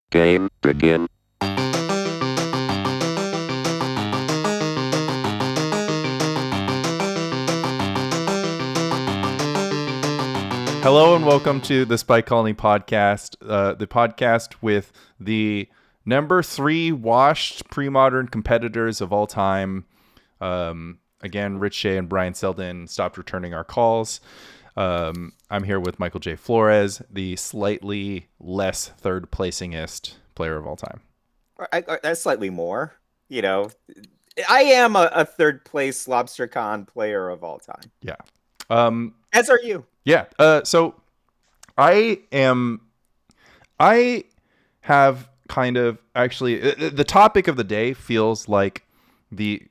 Game begin. Hello and welcome to the Spike Colony podcast, the podcast with the number 3 washed pre-modern competitors of all time. Again, Rich Shea and Brian Selden stopped returning our calls. I'm here with Michael J. Flores, the slightly less third-placingist player of all time. That's slightly more. You know, I am a third place LobsterCon player of all time. Yeah. As are you. Yeah. So I have kind of actually the topic of the day feels like the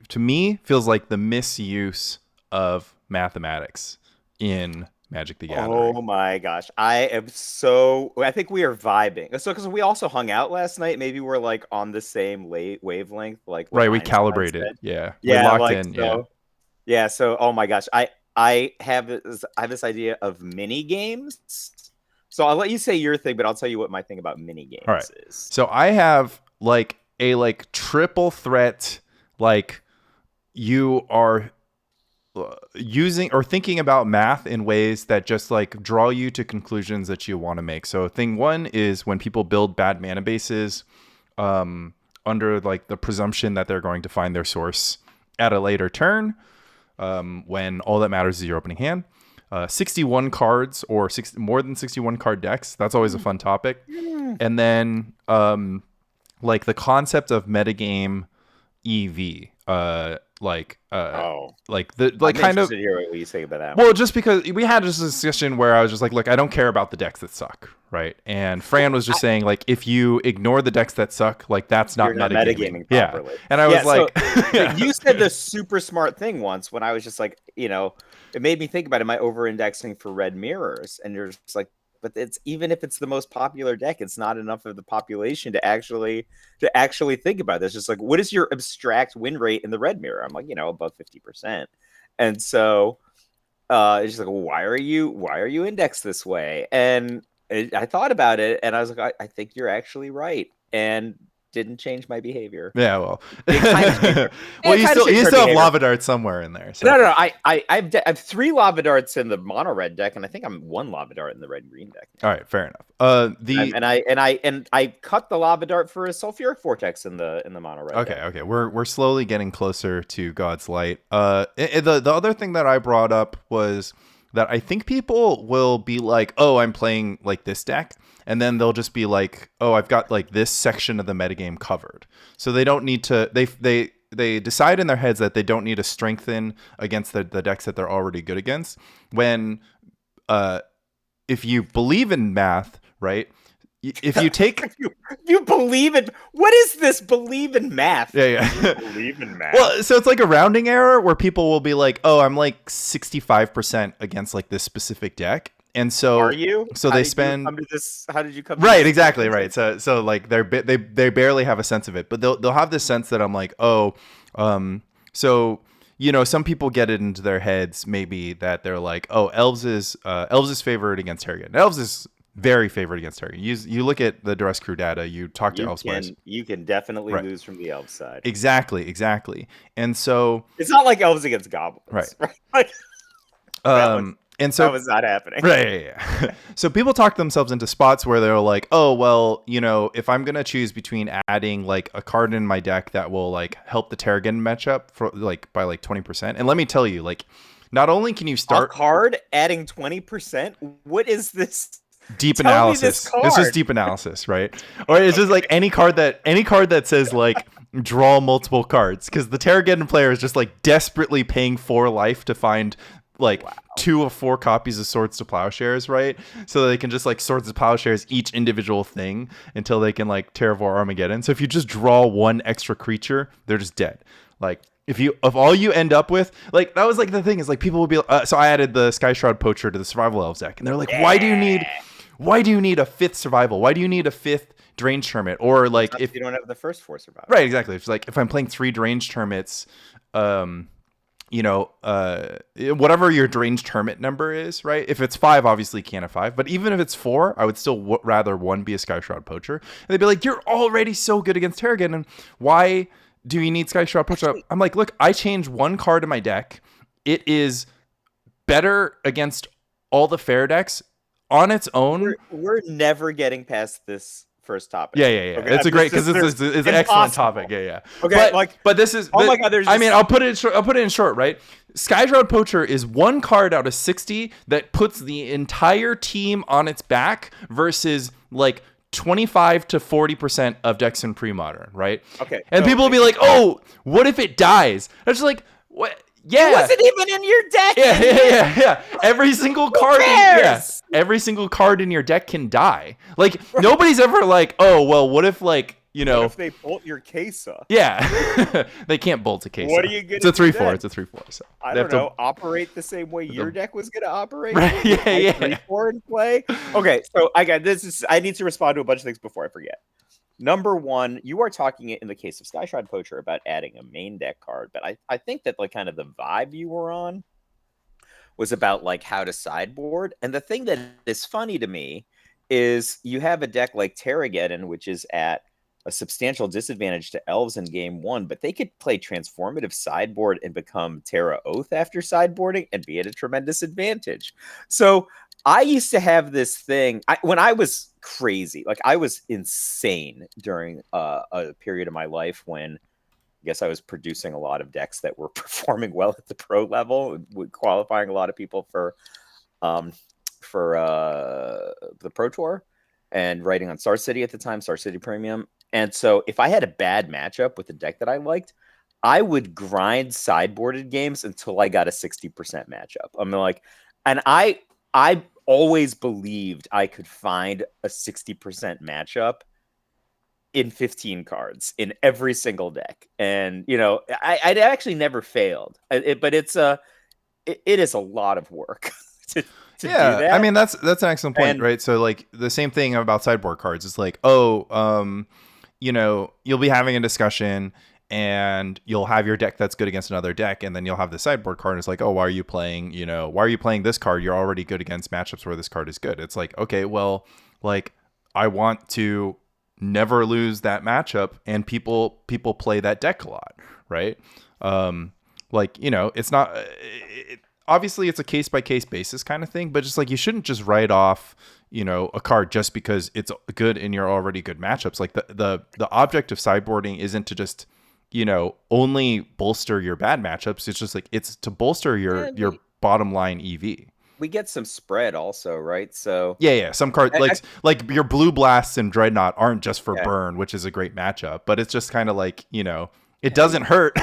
misuse of mathematics in Magic the Gathering. Oh my gosh. I think we are vibing. So because we also hung out last night, maybe we're like on the same wavelength. Like right, we calibrated. Yeah. Yeah. We locked like, in. So, yeah. So oh my gosh. I have this idea of mini games. So I'll let you say your thing, but I'll tell you what my thing about mini games is. So I have like a triple threat, like you are using or thinking about math in ways that just like draw you to conclusions that you want to make. So thing one is when people build bad mana bases under like the presumption that they're going to find their source at a later turn. When all that matters is your opening hand. 61 cards or more than 61 card decks. That's always a fun topic. And then like the concept of metagame EV. I'm kind of to hear what you say about that. Well, just because we had this discussion where I was just like, look, I don't care about the decks that suck, right? And Fran was just saying like, if you ignore the decks that suck, like that's not metagaming properly. Yeah. And I was like, you said the super smart thing once when I was just like, you know, it made me think about, am I over-indexing for red mirrors? And you're just like, but it's even if it's the most popular deck, it's not enough of the population to actually think about this. Just like, what is your abstract win rate in the red mirror? I'm like, you know, above 50%. And so it's just like, well, why are you indexed this way? And I thought about it and I was like, I think you're actually right. And didn't change my behavior. Yeah, well, well, you still have lava darts somewhere in there. So. No. I have 3 lava darts in the mono red deck, and I think I'm 1 lava dart in the red green deck. All right, fair enough. I cut the lava dart for a sulfuric vortex in the mono red. Okay. We're slowly getting closer to God's light. The other thing that I brought up was that I think people will be like, oh, I'm playing like this deck. And then they'll just be like, oh, I've got like this section of the metagame covered. So they don't need to, they decide in their heads that they don't need to strengthen against the decks that they're already good against. When, if you believe in math, right? If you take you believe in what is this believe in math? Yeah. Believe in math. Well, so it's like a rounding error where people will be like, oh, I'm like 65% against like this specific deck. And so are you? So they spend. How did you come? Right, exactly, right. So like they barely have a sense of it, but they'll have this sense that I'm like, oh, so you know, some people get it into their heads maybe that they're like, oh, Elves is favored against Harrigan. Elves is very favored against Harrigan. You look at the Duress Crew data, you talk to Elves players. You can definitely lose from the Elves side. Exactly. And so it's not like Elves against Goblins, right? And so that was not happening. Right. Yeah. So people talk themselves into spots where they're like, oh, well, you know, if I'm going to choose between adding like a card in my deck that will like help the Terrigen matchup for like by like 20%. And let me tell you, like, not only can you start a card adding 20%, what is this? Deep analysis. It's just deep analysis, right? Or it's just like any card that says like draw multiple cards, because the Terrigen player is just like desperately paying 4 life to find like 2 of 4 copies of Swords to Plowshares, right? So they can just like Swords to Plowshares each individual thing until they can like Terravore Armageddon. So if you just draw 1 extra creature, they're just dead. Like if all you end up with, like that was like the thing is like people will be so I added the Sky Shroud Poacher to the Survival Elves deck, and they're like, why do you need a 5th survival? Why do you need a 5th Drainage Hermit? Or like if you don't have the first 4 survival. Right, exactly. It's like if I'm playing 3 Drainage Hermits, whatever your Deranged Hermit number is, right? If it's 5, obviously can of 5. But even if it's 4, I would still rather 1 be a Skyshroud Poacher. And they'd be like, you're already so good against Terragon, and why do you need Skyshroud Poacher? I'm like, look, I changed 1 card in my deck. It is better against all the fair decks on its own. We're never getting past this first topic. Yeah. Okay, It's a great, because it's an excellent topic. Yeah. Okay, but this is. Oh my God! I'll put it in short, right? Skyshroud Poacher is 1 card out of 60 that puts the entire team on its back versus like 25 to 40% of decks in pre-modern, right? Okay. And people will be like, "Oh, what if it dies?" I was like, "What?" Yeah. It wasn't even in your deck. Yeah. Every single card. Every single card in your deck can die. Like nobody's ever like, "Oh, well, what if like." What if they bolt your Kesa? Yeah, they can't bolt a Kesa. What are you gonna It's a 3/4. It's a 3/4. So I don't know. Operate the same way your deck was gonna operate. Right, yeah. 3/4 in play. Okay, so I need to respond to a bunch of things before I forget. Number 1, you are talking in the case of Skyshroud Poacher about adding a main deck card, but I think that like kind of the vibe you were on was about like how to sideboard. And the thing that is funny to me is you have a deck like Terrageddon, which is at a substantial disadvantage to elves in game 1, but they could play transformative sideboard and become Terra Oath after sideboarding and be at a tremendous advantage. So I used to have this thing when I was crazy, like I was insane during a period of my life when I guess I was producing a lot of decks that were performing well at the pro level, qualifying a lot of people for the Pro Tour and writing on Star City at the time, Star City Premium. And so if I had a bad matchup with a deck that I liked, I would grind sideboarded games until I got a 60% matchup. I'm like, and I always believed I could find a 60% matchup in 15 cards in every single deck. And, I actually never failed. But it is a lot of work to do that. I mean, that's an excellent point, right? So like the same thing about sideboard cards is like, you'll be having a discussion and you'll have your deck that's good against another deck, and then you'll have the sideboard card and it's like, oh, why are you playing this card? You're already good against matchups where this card is good. It's like, okay, well, like I want to never lose that matchup, and people play that deck a lot, right? It's not obviously it's a case by case basis kind of thing, but just like you shouldn't just write off a card just because it's good in your already good matchups. Like the object of sideboarding isn't to just only bolster your bad matchups. It's just like it's to bolster your bottom line EV. We get some spread also, right? So yeah, some cards like your Blue Blasts and Dreadnought aren't just for burn, which is a great matchup, but it's just kind of like it doesn't hurt.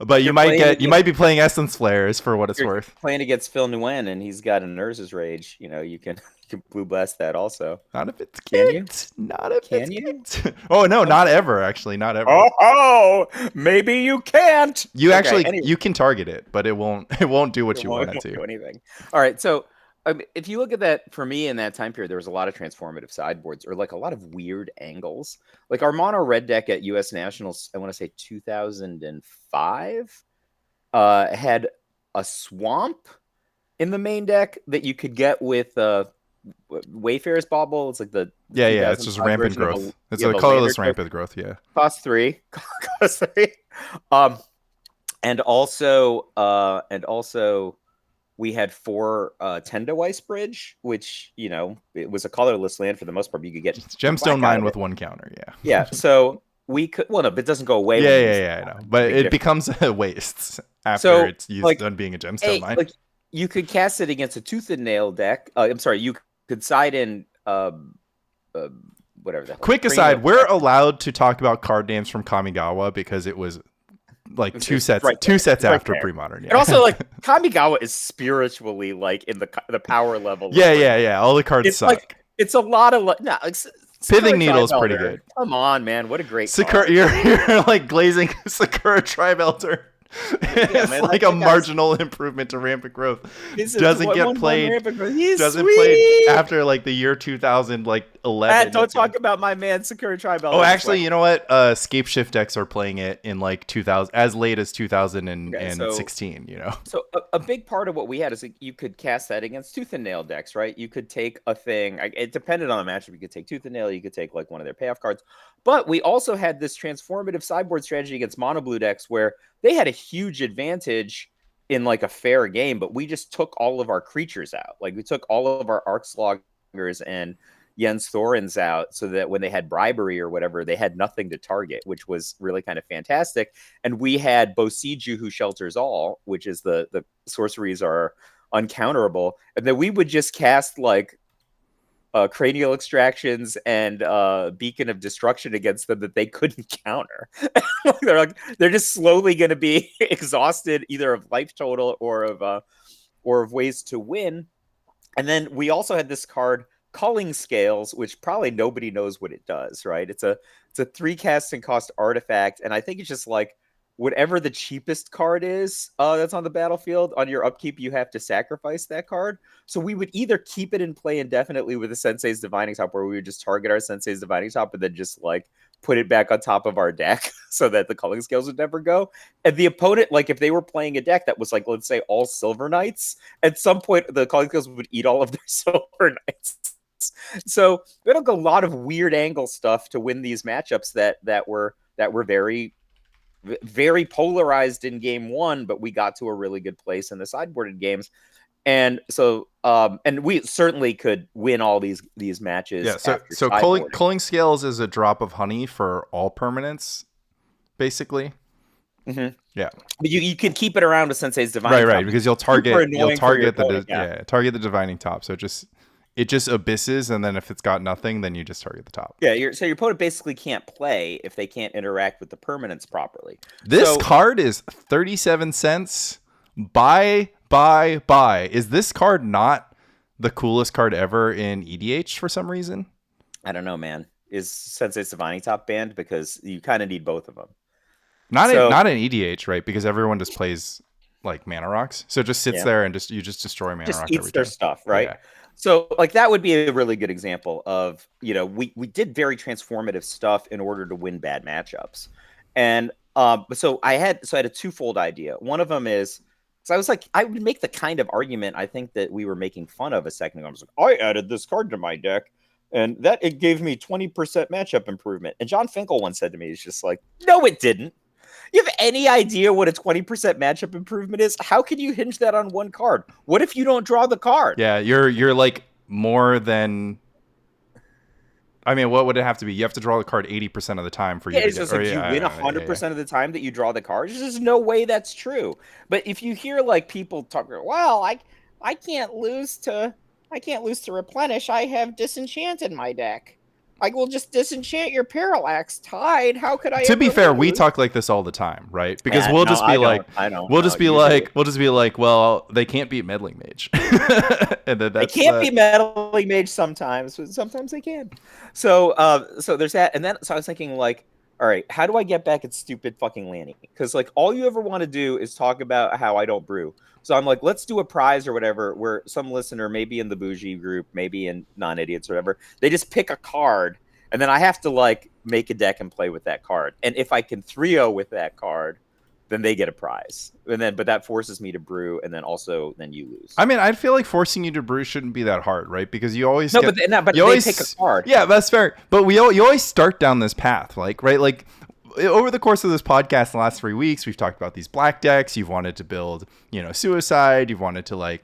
But you might be playing Essence Flares for what it's worth. Playing against Phil Nguyen and he's got a Nurse's Rage. You can Blue Blast that also. Not if it's kicked. Not if can it's you? kicked. Oh no, not ever. Actually, not ever. Oh, maybe you can't. You you can target it, but it won't do what you want it to. Do anything. All right, so if you look at that, for me in that time period, there was a lot of transformative sideboards or like a lot of weird angles. Like our mono red deck at US Nationals, I want to say 2005, had a swamp in the main deck that you could get with Wayfarer's Bauble. It's like the it's just rampant growth. It's a colorless rampant growth. Yeah, cost 3. And also we had 4 Tendaweiss Bridge, which it was a colorless land for the most part. But you could get it's Gemstone Mine with 1 counter. Yeah. So we could. Well, no, but it doesn't go away. Yeah, I know. But it becomes a waste after it's done being a Gemstone Mine. Like you could cast it against a Tooth and Nail deck. I'm sorry, you could side in whatever the hell. Quick aside, we're allowed to talk about card names from Kamigawa because it was like two sets after pre-modern. Yeah. And also like Kamigawa is spiritually like in the power level. Yeah. All the cards suck. It's a lot of Pithing Needle is pretty good. Come on, man. What a great Sakura, you're like glazing Sakura Tribe-Elder. It's man, like a marginal improvement to rampant growth. Doesn't get played. Doesn't play after like the year 2000, like 11. Don't talk about my man Sakura Tribal. Oh, actually, you know what? Scape Shift decks are playing it in like 2000, as late as 2016. You know. So a big part of what we had is like, you could cast that against Tooth and Nail decks, right? You could take a thing. It depended on the matchup. You could take Tooth and Nail. You could take like one of their payoff cards. But we also had this transformative sideboard strategy against mono blue decks where they had a huge advantage in like a fair game, but we just took all of our creatures out. Like we took all of our Arcsloggers and Jens Thorens out so that when they had bribery or whatever, they had nothing to target, which was really kind of fantastic. And we had Bosiju, who shelters all, which is the sorceries are uncounterable. And then we would just cast like cranial extractions and beacon of destruction against them that they couldn't counter. they're just slowly going to be exhausted either of life total or of ways to win. And then we also had this card, Culling Scales, which probably nobody knows what it does, right? It's a 3 casting cost artifact, and I think it's just like whatever the cheapest card is that's on the battlefield, on your upkeep, you have to sacrifice that card. So we would either keep it in play indefinitely with the Sensei's Divining Top, where we would just target our Sensei's Divining Top and then just like put it back on top of our deck so that the Culling Scales would never go. And the opponent, like if they were playing a deck that was like, let's say all Silver Knights, at some point the Culling Scales would eat all of their Silver Knights. So we had a lot of weird angle stuff to win these matchups that were very, very polarized in game one, but we got to a really good place in the sideboarded games. And so and we certainly could win all these matches. Yeah, so culling Scales is a drop of honey for all permanents, basically. Mm-hmm. Yeah, but you can keep it around with Sensei's Divining Top. Right, because you'll target the Divining Top. So it just abysses, and then if it's got nothing, then you just target the top. Yeah, so your opponent basically can't play if they can't interact with the permanents properly. This card is 37 cents. Buy. Is this card not the coolest card ever in EDH for some reason? I don't know, man. Is Sensei's Divining Top banned? Because you kind of need both of them. Not in EDH, right? Because everyone just plays like mana rocks, so it just sits there and you just destroy mana rock. Eats their stuff, right? Yeah. So like that would be a really good example of, we did very transformative stuff in order to win bad matchups. And so I had a twofold idea. One of them is, so I was like, I would make the kind of argument I think that we were making fun of a second ago. I was like, I added this card to my deck and that it gave me 20% matchup improvement. And John Finkel once said to me, he's just like, no, it didn't. You have any idea what a 20% matchup improvement is? How can you hinge that on one card? What if you don't draw the card? Yeah, you're like more than. I mean, what would it have to be? You have to draw the card 80% of the time for you. It's just like you win 100% of the time that you draw the card. There's just no way that's true. But if you hear like people talk, well, I can't lose to replenish. I have disenchant in my deck. I will just disenchant your Parallax Tide. How could I? To be fair, we talk like this all the time, right? Because we'll just be like, well, they can't beat Meddling Mage. And then they can't beat Meddling Mage sometimes, but sometimes they can. So there's that. And then so I was thinking like, all right, how do I get back at stupid fucking Lanny? Because like all you ever want to do is talk about how I don't brew. So I'm like, let's do a prize or whatever where some listener, maybe in the bougie group, maybe in non-idiots or whatever, they just pick a card and then I have to like make a deck and play with that card. And if I can 3-0 with that card, then they get a prize. But that forces me to brew, and then you lose. I mean, I feel like forcing you to brew shouldn't be that hard, right? Because you always but they always pick a card. Yeah, that's fair. But you always start down this path, like right, like. Over the course of this podcast, the last 3 weeks, we've talked about these black decks. You've wanted to build, suicide. You've wanted to I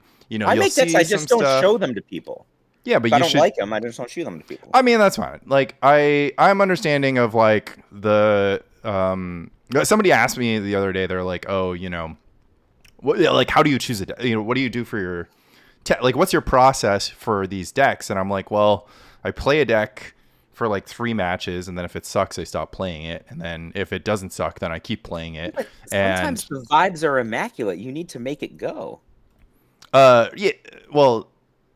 make decks. I just don't show them to people. Yeah, but if I don't like them. I just don't show them to people. I mean, that's fine. Like I'm understanding of like the somebody asked me the other day. They're like, oh, like how do you choose a deck? What do you do for your like what's your process for these decks? And I'm like, well, I play a deck for like 3 matches, and then if it sucks, I stop playing it, and then if it doesn't suck, then I keep playing it. But sometimes the vibes are immaculate. You need to make it go. Yeah. Well,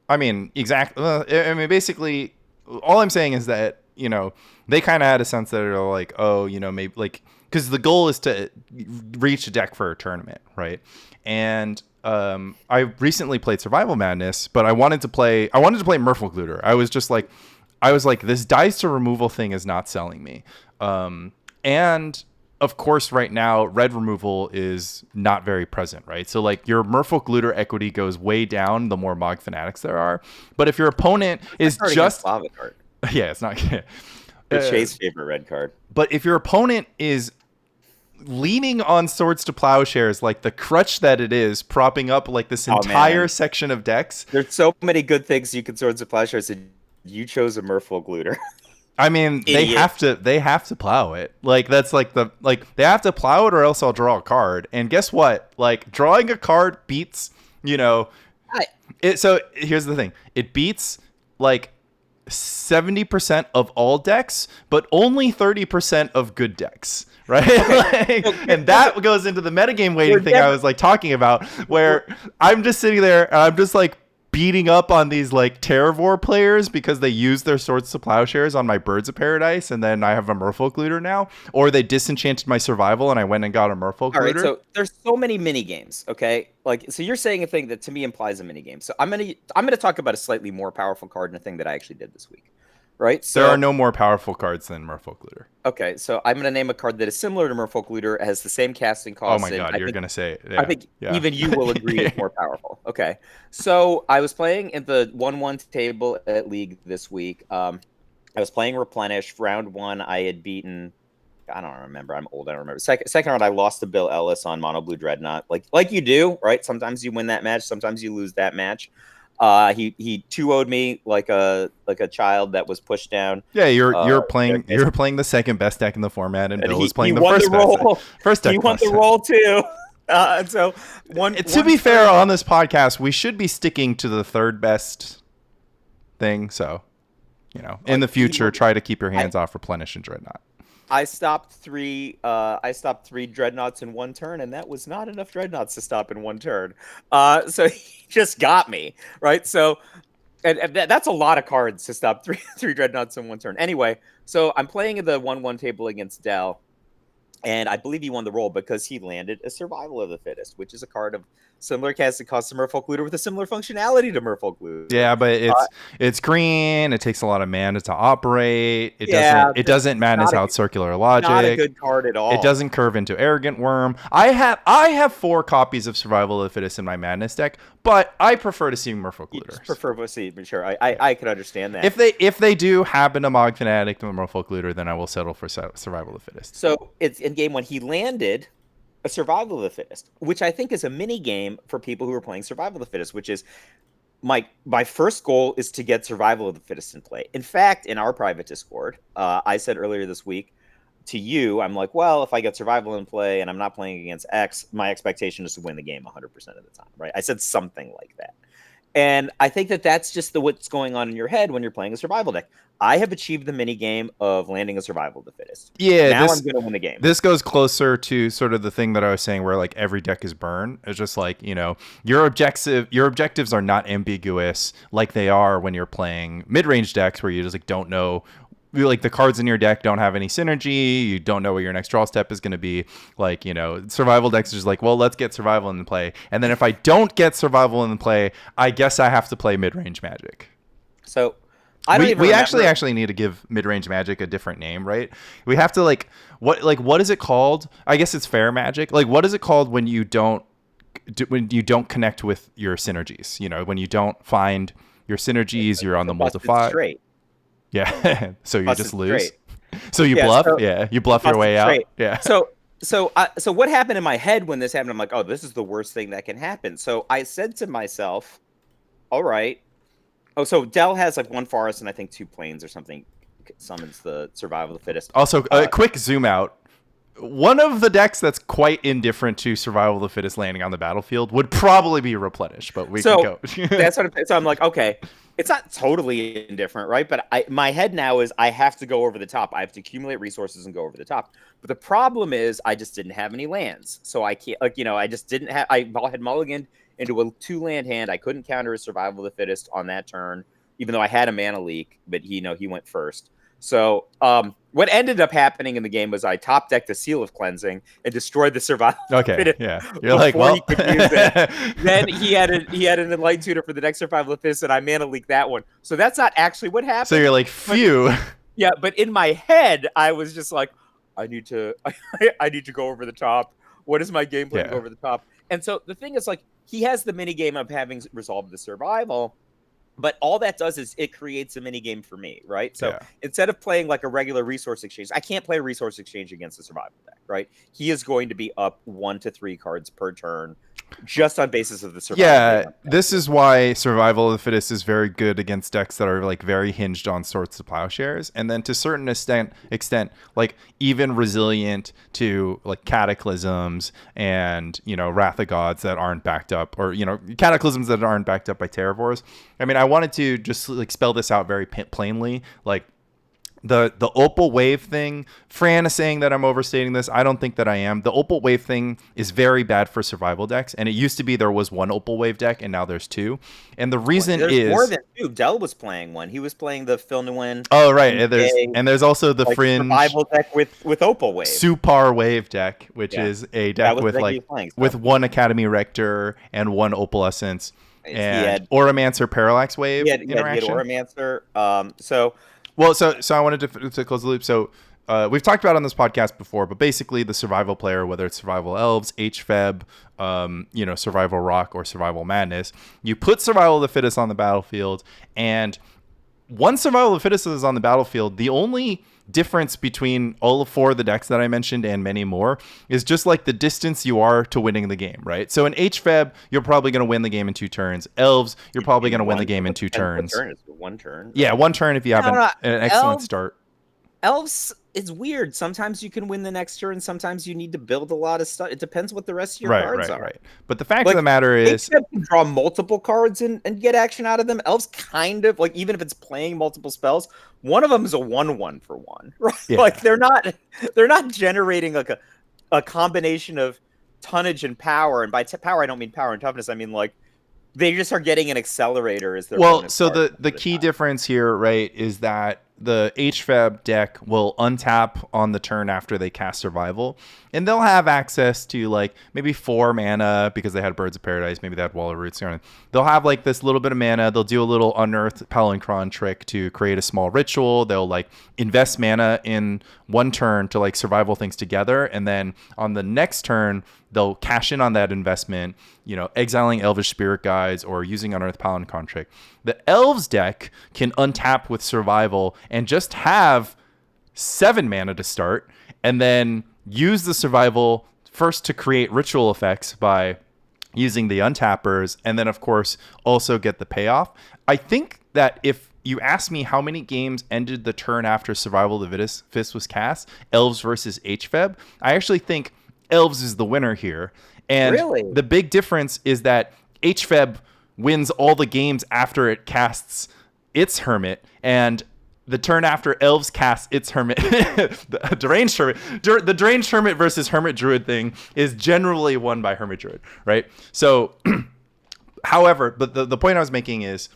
I mean, exactly. I mean, basically, all I'm saying is that they kind of had a sense that they're like, oh, maybe like because the goal is to reach a deck for a tournament, right? And I recently played Survival Madness, but I wanted to play Merfolk Looter. I was just like. I was like, this dice to removal thing is not selling me. And of course, right now, red removal is not very present, right? So like your Merfolk Looter equity goes way down the more Mog Fanatics there are. But if your opponent is just lava card. yeah, it's not It's Shay's favorite red card. But if your opponent is leaning on Swords to Plowshares, like the crutch that it is, propping up like this entire section of decks. There's so many good things you can Swords to Plowshares, and you chose a Merfolk Looter. I mean, they have to plow it. Like that's like they have to plow it, or else I'll draw a card. And guess what? Like drawing a card beats, so here's the thing. It beats like 70% of all decks, but only 30% of good decks. Right? And that goes into the metagame weighting thing I was like talking about, where I'm just sitting there and I'm just like beating up on these like Terravor players because they use their Swords to Plowshares on my Birds of Paradise, and then I have a Merfolk Looter now, or they disenchanted my Survival and I went and got a Merfolk Looter. All right, so there's so many mini games, okay? Like, so you're saying a thing that to me implies a mini game. So I'm gonna talk about a slightly more powerful card and a thing that I actually did this week. Right? So there are no more powerful cards than Merfolk Looter. Okay, so I'm going to name a card that is similar to Merfolk Looter, has the same casting cost. Oh my god, you're going to say it. Yeah. I think even you will agree it's more powerful. Okay, so I was playing at the 1-1 table at League this week. I was playing Replenish. Round 1, I had beaten... I don't remember. I'm old. I don't remember. Second round, I lost to Bill Ellis on Mono Blue Dreadnought. Like you do, right? Sometimes you win that match. Sometimes you lose that match. He 2-0'd me like a child that was pushed down. Yeah, you're playing the second best deck in the format, and Bill was playing the first best deck. First deck. He won the roll too. To be fair, on this podcast, we should be sticking to the third best thing. So, in the future, try to keep your hands off Replenish and Dreadnought. I stopped three Dreadnoughts in one turn, and that was not enough Dreadnoughts to stop in one turn. So he just got me, right? So, and that's a lot of cards to stop three Dreadnoughts in one turn. Anyway, so I'm playing at the 1-1 table against Dell, and I believe he won the roll because he landed a Survival of the Fittest, which is a card of similar casting cost to Merfolk Looter with a similar functionality to Merfolk Looter. Yeah, but it's green. It takes a lot of mana to operate. It doesn't madness out circular logic. Not a good card at all. It doesn't curve into Arrogant Worm. I have 4 copies of Survival of the Fittest in my madness deck, but I prefer to see Merfolk Looter. Prefer to see, sure. I could understand that. If they do happen to Mog Fanatic to Merfolk Looter, then I will settle for Survival of the Fittest. So it's in game 1 he landed a Survival of the Fittest, which I think is a mini game for people who are playing Survival of the Fittest, which is my first goal is to get Survival of the Fittest in play. In fact, in our private Discord, I said earlier this week to you, I'm like, well, if I get Survival in play and I'm not playing against X, my expectation is to win the game 100% of the time, right? I said something like that. And I think that's just what's going on in your head when you're playing a survival deck. I have achieved the mini game of landing a Survival of the Fittest. Yeah, now I'm going to win the game. This goes closer to sort of the thing that I was saying, where like every deck is burn. It's just like your objectives are not ambiguous like they are when you're playing mid-range decks, where you just like don't know. Like the cards in your deck don't have any synergy. You don't know what your next draw step is going to be. Like, survival decks are just like, well, let's get survival in the play. And then if I don't get survival in the play, I guess I have to play mid-range Magic. So we actually need to give mid-range Magic a different name, right? We have to what is it called? I guess it's fair Magic. Like, what is it called when you don't connect with your synergies? When you don't find your synergies, you're on the multiply. Straight. Yeah, so you just lose. So you bluff. You bluff your way out. Yeah. So what happened in my head when this happened? I'm like, oh, this is the worst thing that can happen. So I said to myself, all right. Oh, so Dell has like 1 forest and I think 2 plains or something. Summons the Survival of the Fittest. Also, a quick zoom out. One of the decks that's quite indifferent to Survival of the Fittest landing on the battlefield would probably be Replenish, but we can go. So I'm like, okay. It's not totally indifferent, right? But my head now is I have to go over the top. I have to accumulate resources and go over the top. But the problem is I just didn't have any lands. So I can't, I just didn't have, I had mulliganed into a 2-land hand. I couldn't counter a Survival of the Fittest on that turn, even though I had a mana leak, but he went first. So what ended up happening in the game was I top decked a Seal of Cleansing and destroyed the survival Okay, yeah. You're before like, well, he could use it. Then he had an Enlightened Tutor for the next survival of fittest, and I mana leaked that one. So that's not actually what happened. so you're like, phew. Yeah, but in my head, I was just like, I need to go over the top. What is my game plan to go over the top? And so the thing is, like, he has the mini game of having resolved the survival, but all that does is it creates a mini game for me, right? So instead of playing like a regular resource exchange, I can't play a resource exchange against the survival deck, right? He is going to be up 1 to 3 cards per turn, just on basis of the survival. Yeah, this is why survival of the fittest is very good against decks that are like very hinged on Swords to Plowshares, and then to a certain extent, like even resilient to like cataclysms and Wrath of Gods that aren't backed up, or cataclysms that aren't backed up by Terravores. I mean, I wanted to just like spell this out very plainly, like. The Opal Wave thing, Fran is saying that I'm overstating this. I don't think that I am. The Opal Wave thing is very bad for survival decks. And it used to be there was one Opal Wave deck, and now there's 2. And the reason there's more than 2. Dell was playing one. He was playing the Philnuin. Oh, right. And there's also the like Fringe survival deck with Opal Wave. Supar Wave deck, which is a deck with with 1 Academy Rector and 1 Opalescence. And Oromancer Parallax Wave interaction. He had Oromancer. So I wanted to close the loop. So we've talked about it on this podcast before, but basically the survival player, whether it's survival elves, HFEB, survival rock, or survival madness, you put survival of the fittest on the battlefield, and once survival of the fittest is on the battlefield, the only difference between all 4 of the decks that I mentioned and many more is just like the distance you are to winning the game, right? So in HFEB, you're probably going to win the game in 2 turns. Elves, you're probably going to win the game in 2 turns. 1 turn. Yeah, 1 turn if you have an excellent start. Elves, it's weird. Sometimes you can win the next turn. Sometimes you need to build a lot of stuff. It depends what the rest of your cards are. Right. But the fact of the matter is, you can draw multiple cards and get action out of them. Elves kind of like, even if it's playing multiple spells, one of them is a 1/1 for 1. Right? Yeah. Like they're not generating like a combination of tonnage and power. And by power, I don't mean power and toughness. I mean like they just are getting an accelerator as their so the key difference here, right, is that the HFEB deck will untap on the turn after they cast survival, and they'll have access to like maybe 4 mana because they had Birds of Paradise, maybe they had Wall of Roots. They'll have like this little bit of mana. They'll do a little unearthed Palinchron trick to create a small ritual. They'll like invest mana in 1 turn to like survival things together, and then on the next turn they'll cash in on that investment, exiling Elvish Spirit Guides or using unearthed Palinchron trick. The Elves deck can untap with survival and just have 7 mana to start, and then use the survival first to create ritual effects by using the untappers, and then of course also get the payoff. I think that if you ask me how many games ended the turn after survival of the fittest was cast, Elves versus HFEB, I actually think Elves is the winner here. And the big difference is that HFEB wins all the games after it casts its Hermit, and the turn after Elves casts its Hermit, the Deranged Hermit, the Deranged Hermit versus Hermit Druid thing is generally won by Hermit Druid, right? So, however, but the point I was making is,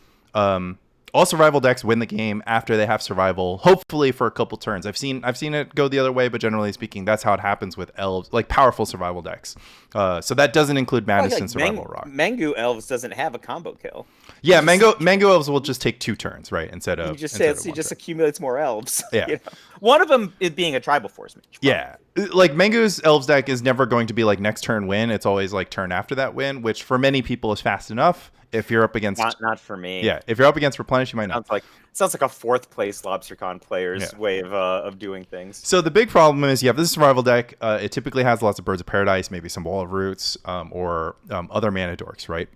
all survival decks win the game after they have survival, hopefully for a couple turns. I've seen it go the other way, but generally speaking, that's how it happens with elves, like powerful survival decks. So that doesn't include Madness and Survival Rock. Mangu Elves doesn't have a combo kill. Yeah, Mango Elves will just take 2 turns, right? Instead of he just accumulates more elves. Yeah, one of them is being a tribal force mage. Yeah, like Mango's Elves deck is never going to be like next turn win. It's always like turn after that win, which for many people is fast enough. If you're up against not for me. Yeah, if you're up against Replenish, you might not. Sounds like a 4th place LobsterCon player's way of doing things. So the big problem is you have this survival deck. It typically has lots of Birds of Paradise, maybe some Wall of Roots, or other mana dorks, right?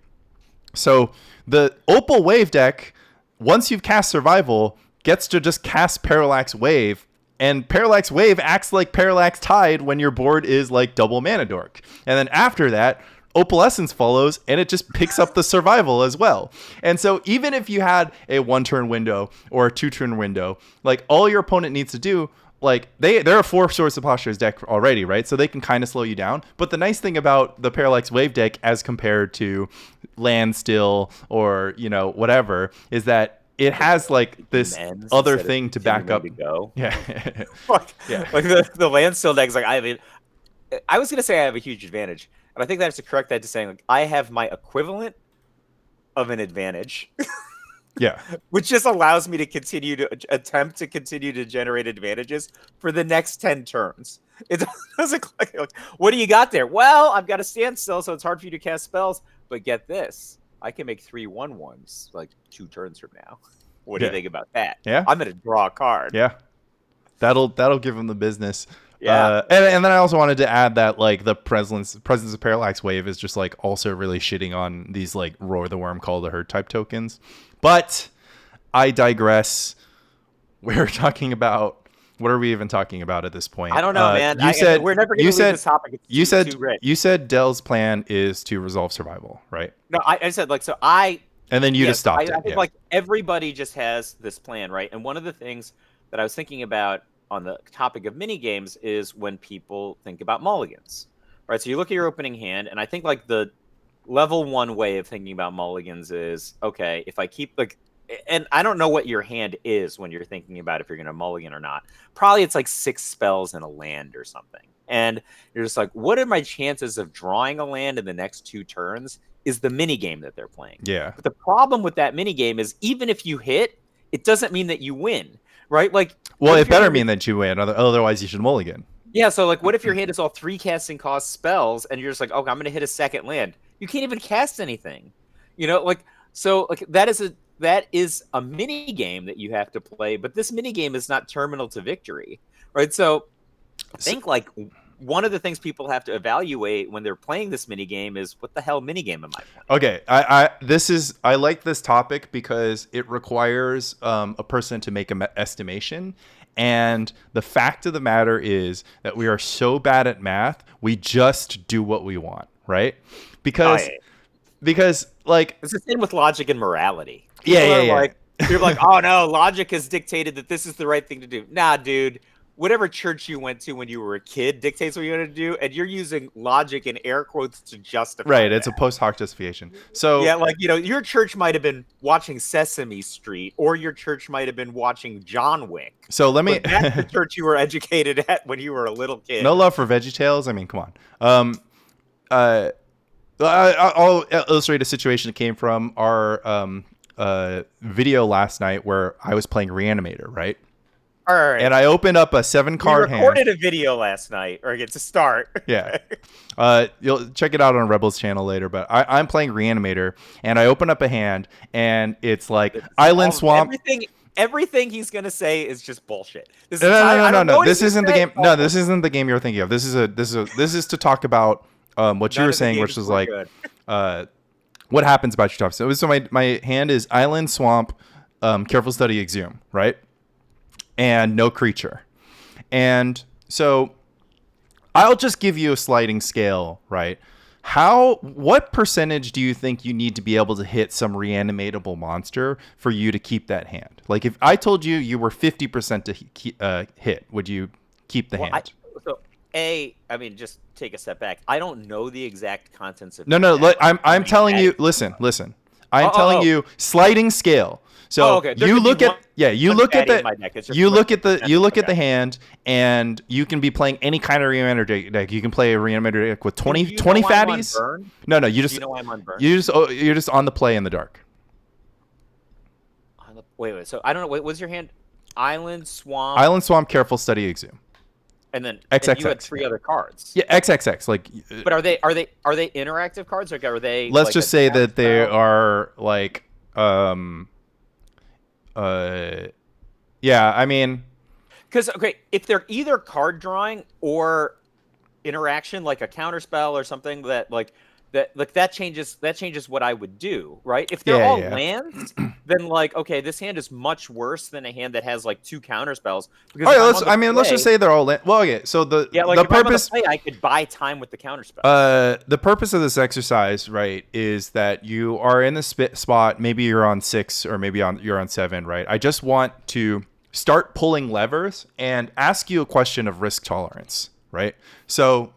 So the Opal Wave deck, once you've cast survival, gets to just cast Parallax Wave. And Parallax Wave acts like Parallax Tide when your board is like double mana dork. And then after that, Opalescence follows, and it just picks up the survival as well. And so even if you had a 1-turn window or a 2-turn window, like all your opponent needs to do, like they're a 4 Swords to Plowshares deck already, right? So they can kind of slow you down. But the nice thing about the Parallax Wave deck as compared to Land Still or, whatever, is that it has like this Ends other instead of thing to back up. continuing to go. Yeah. like, Yeah. like the land still deck's like, I mean, I was gonna say I have a huge advantage, and I think that's to correct that to saying like I have my equivalent of an advantage, Yeah. which just allows me to continue to attempt to continue to generate advantages for the next 10 turns. It doesn't like, what do you got there? Well, I've got a standstill, so it's hard for you to cast spells. But get this, I can make 3/1/1s like 2 turns from now. What do you think about that? Yeah. I'm gonna draw a card. Yeah. That'll give him the business. Yeah. And then I also wanted to add that like the presence of Parallax Wave is just like also really shitting on these like Roar the Worm, Call the Herd type tokens. But I digress. We're talking about, what are we even talking about at this point? I don't know, man. We're never going to leave this topic. It's you said Dell's plan is to resolve survival, right? No, I said like so. And then you just stopped it. I think like everybody just has this plan, right? And one of the things that I was thinking about on the topic of mini games is when people think about mulligans, right? So you look at your opening hand, and I think like the level 1 way of thinking about mulligans is, okay, if I keep like, and I don't know what your hand is when you're thinking about if you're going to mulligan or not. Probably it's like 6 spells and a land or something. And you're just like, what are my chances of drawing a land in the next 2 turns is the mini game that they're playing. Yeah. But the problem with that mini game is even if you hit, it doesn't mean that you win, right? Like, well, it better mean that you win. Otherwise you should mulligan. Yeah. So like, what if your hand is all 3 casting cost spells and you're just like, okay, I'm going to hit a second land. You can't even cast anything, like, so like that is a mini game that you have to play, but this mini game is not terminal to victory, right? So I think like one of the things people have to evaluate when they're playing this mini game is, what the hell mini game am I playing? Okay, I like this topic because it requires a person to make an estimation, and the fact of the matter is that we are so bad at math, we just do what we want, right? Because like it's the same with logic and morality. Yeah. Like, you're like, oh no, logic has dictated that this is the right thing to do. Nah, dude. Whatever church you went to when you were a kid dictates what you're going to do, and you're using logic in air quotes to justify right, that. It's a post hoc justification. So yeah, like, your church might have been watching Sesame Street, or your church might have been watching John Wick. So that's the church you were educated at when you were a little kid. No love for VeggieTales? I mean, come on. I'll illustrate a situation that came from our video last night where I was playing Reanimator, right? All right. And I opened up a 7-card hand. We recorded a video last night, or get to start. Yeah. You'll check it out on Rebel's channel later, but I'm playing Reanimator, and I open up a hand, and it's like Island Swamp. Everything he's gonna say is just bullshit. No. This isn't the game. No, this isn't the game you're thinking of. This is to talk about what you were saying, which is like what happens about your top. So my hand is Island Swamp, Careful Study Exhume, right? And no creature. And so I'll just give you a sliding scale, right? What percentage do you think you need to be able to hit some reanimatable monster for you to keep that hand? Like, if I told you were 50% to hit, would you keep the hand? I mean, just take a step back. I don't know the exact contents of. I'm telling you. Listen. I'm telling you sliding scale. So you look at the hand, and you can be playing any kind of reanimator deck. You can play a reanimator deck with 20 fatties. No, you just I'm on burn. You're just on the play in the dark. Wait. So I don't know. Wait, what's your hand? Island Swamp, Careful Study Exhume. And then XXX. You had 3 other cards. Yeah, XXX. Like, but are they interactive cards, or are they? Let's just say that they are like, yeah. I mean, because if they're either card drawing or interaction, like a counter spell or something that changes what I would do, right? If they're all lands, then this hand is much worse than a hand that has like 2 counter spells. Because let's just say they're all land. Well, okay, so the purpose, I could buy time with the counter spell. The purpose of this exercise, right, is that you are in the spot. Maybe you're on 6, or maybe you're on 7, right? I just want to start pulling levers and ask you a question of risk tolerance, right? So,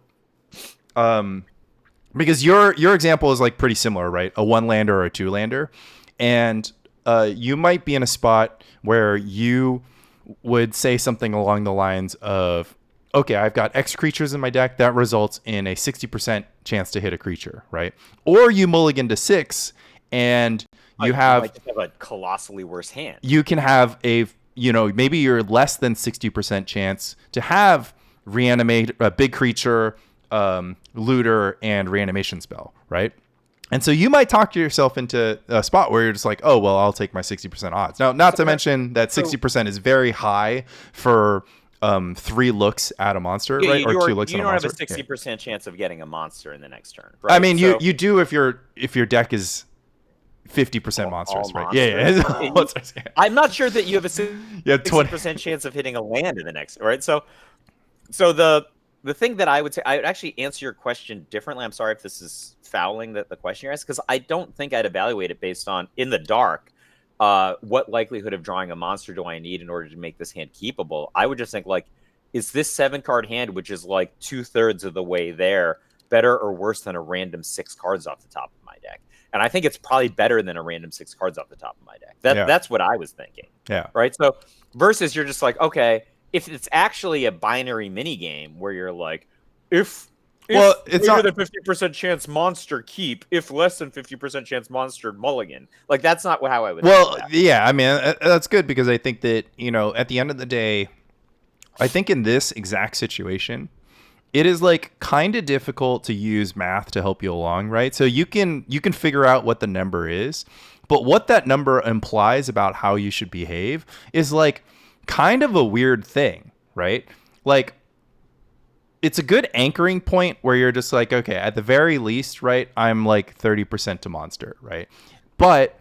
because your example is like pretty similar, right? A 1-lander or a 2-lander. And you might be in a spot where you would say something along the lines of, okay, I've got X creatures in my deck. That results in a 60% chance to hit a creature, right? Or you mulligan to 6 and you might just have a colossally worse hand. You can have maybe you're less than 60% chance to have reanimate a big creature, looter, and reanimation spell, right? And so you might talk yourself into a spot where you're just like, oh, well, I'll take my 60% odds. Now, not to mention that 60% is very high for 3 looks at a monster, right? Or 2 looks at a monster. You don't have a 60% chance of getting a monster in the next turn, right? I mean, you do if your deck is 50% monsters, right? Monsters. Yeah. I'm not sure that you have a 60% chance of hitting a land in the next, right? So the thing that I would say, I would actually answer your question differently. I'm sorry if this is fouling the question you're asking, because I don't think I'd evaluate it based on, in the dark, what likelihood of drawing a monster do I need in order to make this hand keepable? I would just think, like, is this 7-card hand, which is like 2/3 of the way there, better or worse than a random 6 cards off the top of my deck? And I think it's probably better than a random 6 cards off the top of my deck. That's what I was thinking. Yeah. Right. So versus you're just like, okay, if it's actually a binary mini game where you're like, if it's greater than 50% chance monster keep, if less than 50% chance monster mulligan. Like, that's not how I would. Well, yeah, I mean, that's good, because I think that, at the end of the day, I think in this exact situation, it is like kind of difficult to use math to help you along, right? So you can figure out what the number is, but what that number implies about how you should behave is like kind of a weird thing, right? Like, it's a good anchoring point where you're just like, okay, at the very least, right, I'm like 30% to monster, right? But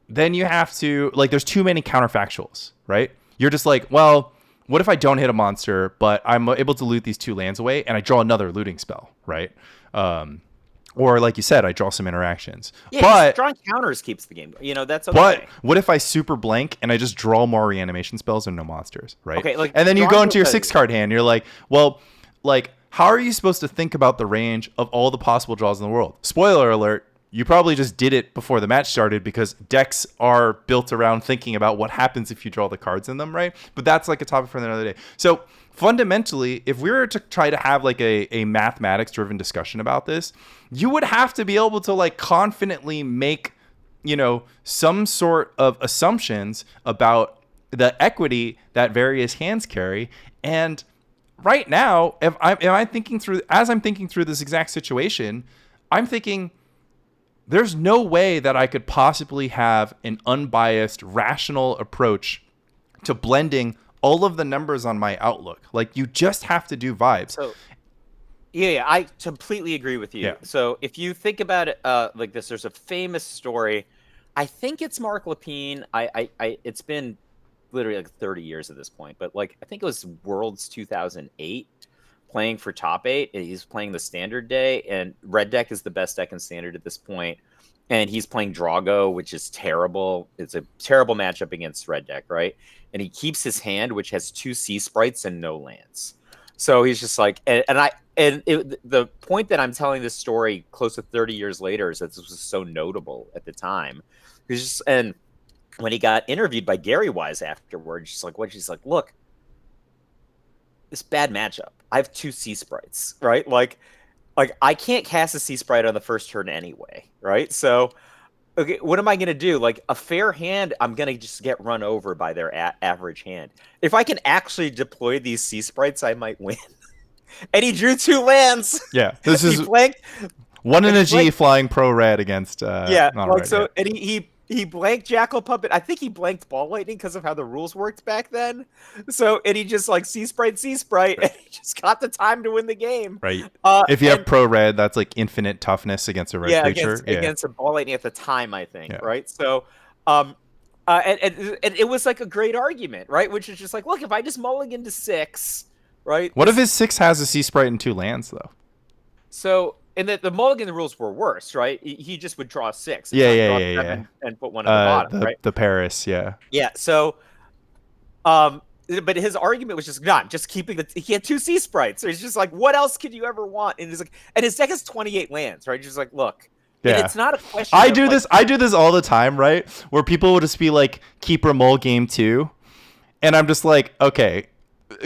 then you have to, like, there's too many counterfactuals, right? You're just like, well, what if I don't hit a monster, but I'm able to loot these 2 lands away and I draw another looting spell, right? Or like you said, I draw some interactions. Yeah, but drawing counters keeps the game. That's okay. But what if I super blank and I just draw more reanimation spells and no monsters, right? Okay, like, and then you go into your 6-card hand, you're like, well, like, how are you supposed to think about the range of all the possible draws in the world? Spoiler alert, you probably just did it before the match started, because decks are built around thinking about what happens if you draw the cards in them, right? But that's like a topic for another day. So fundamentally, if we were to try to have like a mathematics-driven discussion about this, you would have to be able to like confidently make, some sort of assumptions about the equity that various hands carry. And right now, as I'm thinking through this exact situation, I'm thinking, there's no way that I could possibly have an unbiased, rational approach to blending all of the numbers on my outlook. Like, you just have to do vibes. So, yeah, I completely agree with you. Yeah. So if you think about it like this, there's a famous story. I think it's Mark Lapine. It's been literally like 30 years at this point, but like, I think it was Worlds 2008. Playing for top 8, he's playing the standard day, and red deck is the best deck in standard at this point, and he's playing Drago, which is terrible. It's a terrible matchup against red deck, right? And he keeps his hand, which has 2 sea sprites and no lands. So he's just like, the point that I'm telling this story close to 30 years later is that this was so notable at the time. And when he got interviewed by Gary Wise afterwards, she's like, look, this bad matchup. I have 2 sea sprites, right? Like I can't cast a sea sprite on the first turn anyway, right? So, okay, what am I going to do? Like, a fair hand, I'm going to just get run over by their average hand. If I can actually deploy these sea sprites, I might win. And he drew 2 lands. Yeah, this is blanked, 1 in a G flying pro red against and he blanked Jackal Puppet. I think he blanked Ball Lightning because of how the rules worked back then. So, and he just like sea sprite, right. And he just got the time to win the game. Right. If you have pro red, that's like infinite toughness against a red creature. Against a Ball Lightning at the time, I think. Yeah. Right. So, and it was like a great argument, right? Which is just like, look, if I just mulligan to 6, right? What if his 6 has a sea sprite and 2 lands though? So. And the Mulligan rules were worse, right? He just would draw 6. Yeah. And put 1 at the bottom, right? The Paris, yeah. Yeah, so, but his argument was just keeping he had 2 sea sprites. So he's just like, what else could you ever want? And he's like, and his deck has 28 lands, right? He's just like, look, And Yeah. it's not a question of like, I do this all the time, right? Where people will just be like, keeper mole game 2. And I'm just like, okay,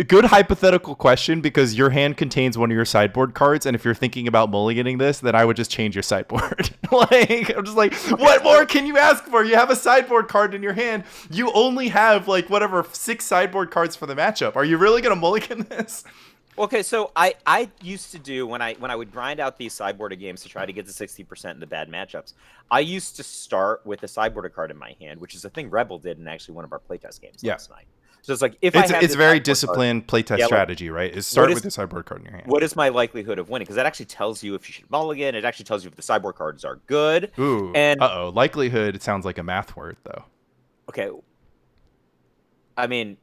good hypothetical question, because your hand contains one of your sideboard cards, and if you're thinking about mulliganing this, then I would just change your sideboard. Like, I'm just like, what more can you ask for? You have a sideboard card in your hand. You only have like whatever 6 sideboard cards for the matchup. Are you really gonna mulligan this? okay, so I used to do when I would grind out these sideboarded games to try to get to 60% in the bad matchups. I used to start with a sideboarded card in my hand, which is a thing Rebel did in actually one of our playtest games last night. So it's like if I have it's very sideboard disciplined playtest strategy, right? Is start with the sideboard card in your hand. What is my likelihood of winning? Because that actually tells you if you should mulligan. It actually tells you if the sideboard cards are good. Ooh, and likelihood. It sounds like a math word, though. Okay, I mean,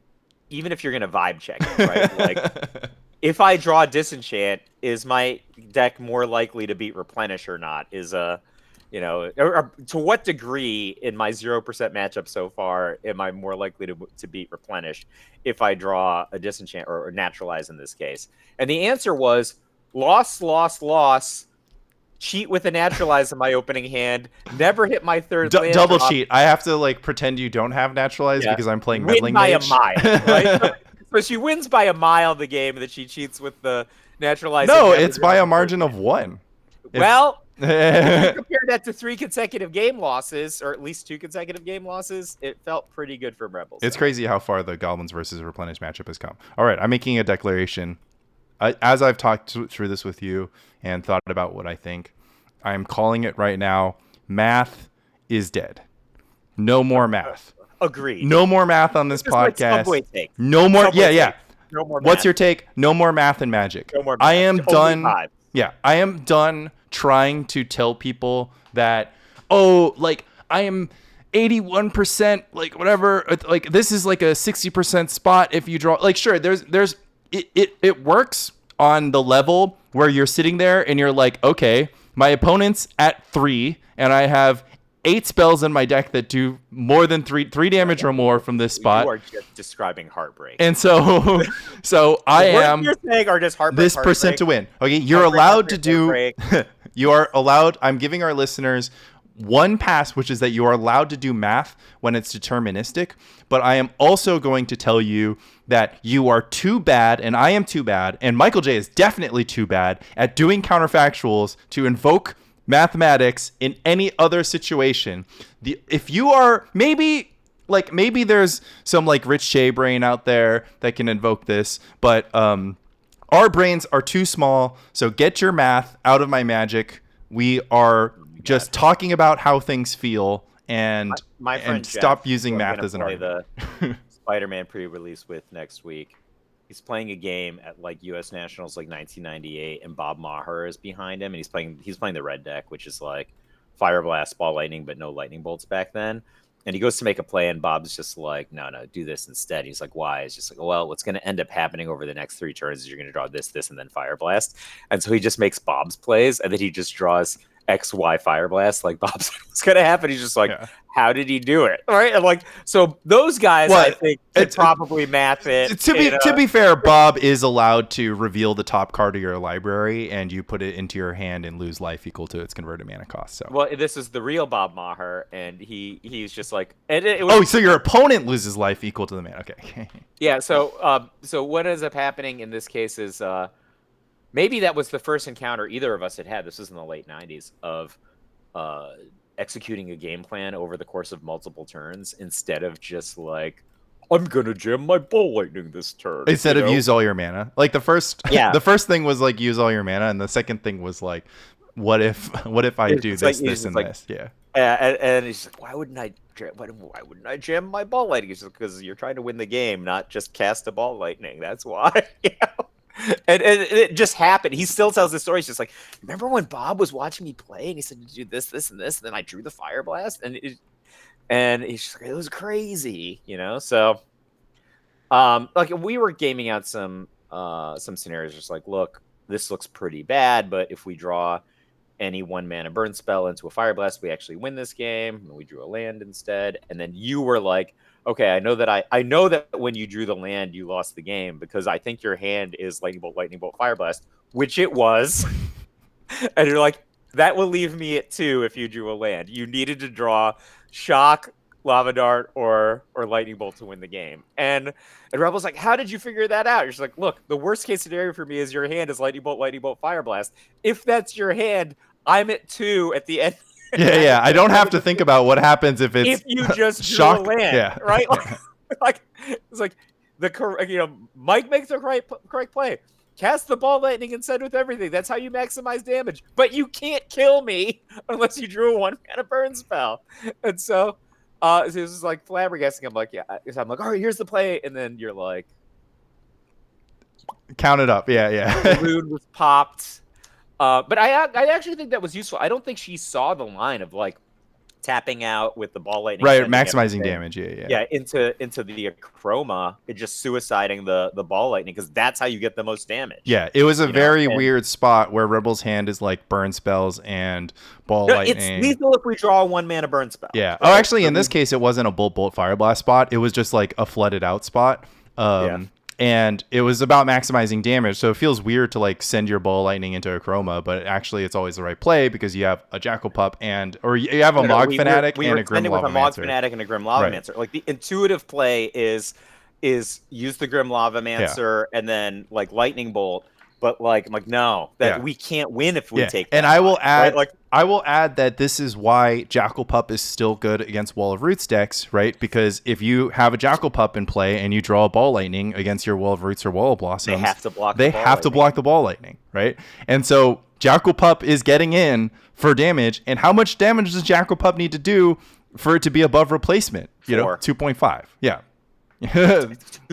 even if you're gonna vibe check it, right? Like, if I draw disenchant, is my deck more likely to beat replenish or not? Is or to what degree in my 0% matchup so far am I more likely to beat replenish if I draw a disenchant or naturalize in this case? And the answer was loss, cheat with a naturalize in my opening hand, never hit my third land double drop. cheat. I have to like pretend you don't have naturalize because I'm playing meddling mage. Win by a mile, right? So she wins by a mile the game, and then she cheats with the naturalize. No, it's by a margin of 1. Well, if you compare that to 3 consecutive game losses, or at least 2 consecutive game losses, it felt pretty good for Rebels. It's crazy how far the Goblins versus Replenish matchup has come. All right, I'm making a declaration. As I've talked through this with you and thought about what I think, I'm calling it right now. Math is dead. No more math. Agreed. No more math on this podcast. Like no more. Yeah. No more. What's your take? No more math and magic. No more math. I am done. 5. Yeah, I am done trying to tell people that, oh, like I am 81%, like whatever, like this is like a 60% spot if you draw. Like, sure, it works on the level where you're sitting there and you're like, okay, my opponent's at 3 and I have 8 spells in my deck that do more than 3 damage or more from this spot. You are just describing heartbreak. And so I am. You're saying are just heartbreak. This percent to win. Okay, you're allowed to do. You are allowed. I'm giving our listeners one pass, which is that you are allowed to do math when it's deterministic. But I am also going to tell you that you are too bad, and I am too bad, and Michael J is definitely too bad at doing counterfactuals to invoke mathematics in any other situation. If you are maybe there's some like Rich Shea brain out there that can invoke this, but our brains are too small. So get your math out of my magic. We are just talking about how things feel and my friend and Jeff, stop using math as an argument. The Spider-Man pre-release with next week. He's playing a game at like U.S. Nationals like 1998, and Bob Maher is behind him, and he's playing the red deck, which is like Fire Blast, Ball Lightning, but no lightning bolts back then. And he goes to make a play, and Bob's just like, no, do this instead. He's like, why? It's just like, well, what's going to end up happening over the next 3 turns is you're going to draw this, and then Fire Blast. And so he just makes Bob's plays, and then he just draws XY Fire Blast. Like, Bob's what's going to happen? He's just like, how did he do it? All right. And like, so those guys, I think, could probably math it. To be fair, Bob is allowed to reveal the top card of your library, and you put it into your hand and lose life equal to its converted mana cost. So, well, this is the real Bob Maher, and he's just like, and it was, so your opponent loses life equal to the mana. Okay. Yeah. So what ends up happening in this case is maybe that was the first encounter either of us had. This was in the late 90s of executing a game plan over the course of multiple turns instead of just like, I'm gonna jam my Ball Lightning this turn. Instead of use all your mana. Like the first thing was like use all your mana, and the second thing was like, what if I do this, this, and this? Yeah. And he's like, why wouldn't I jam my Ball Lightning? It's just because you're trying to win the game, not just cast a Ball Lightning. That's why. And it just happened. He still tells the story. He's just like, remember when Bob was watching me play and he said to do this, this, and this, and then I drew the Fire Blast, and he's just like, it was crazy, So, like we were gaming out some scenarios, just like, look, this looks pretty bad, but if we draw any 1-mana burn spell into a Fire Blast, we actually win this game. And we drew a land instead, and then you were like, okay, I know that when you drew the land, you lost the game because I think your hand is Lightning Bolt, Fire Blast, which it was. And you're like, That will leave me at 2 if you drew a land. You needed to draw Shock, Lava Dart, or Lightning Bolt to win the game. And Rebel's like, how did you figure that out? You're just like, look, the worst case scenario for me is your hand is Lightning Bolt, Fire Blast. If that's your hand, I'm at 2 at the end. Yeah. I don't have to think about what happens if it's you just drew Shock. a land, Yeah. right? Like it's like Mike makes the correct play. Cast the ball lightning and send with everything. That's how you maximize damage. But you can't kill me unless you drew a 1-mana burn spell. And so it was like flabbergasting. I'm like, yeah. So I'm like, all right, here's the play. And then you're like, count it up. Yeah. the moon was popped. But I actually think that was useful. I don't think she saw the line of like tapping out with the ball lightning, right? Maximizing damage. Yeah. Into the Chroma, it just suiciding the ball lightning because that's how you get the most damage. Yeah, it was a very weird spot where Rebel's hand is like burn spells and ball lightning. It's lethal if we draw a 1-mana burn spell. Yeah. Right? Oh, actually, in this case, it wasn't a bolt fire blast spot. It was just like a flooded out spot. And it was about maximizing damage, so it feels weird to like send your ball lightning into a Chroma, but actually it's always the right play because you have a Jackal Pup or you have a Mog Fanatic and a Grim Lava with a Mog Mancer. Fanatic and a Grim Lava Mancer. Like the intuitive play is use the Grim Lava Mancer and then like Lightning Bolt. But like I'm like, no, we can't win if we take that. And I will add I will add that this is why Jackal Pup is still good against Wall of Roots decks, right? Because if you have a Jackal Pup in play and you draw a Ball Lightning against your Wall of Roots or Wall of Blossoms, they have to block the Ball Lightning, right? And so Jackal Pup is getting in for damage, and how much damage does Jackal Pup need to do for it to be above replacement? 2.5. Yeah.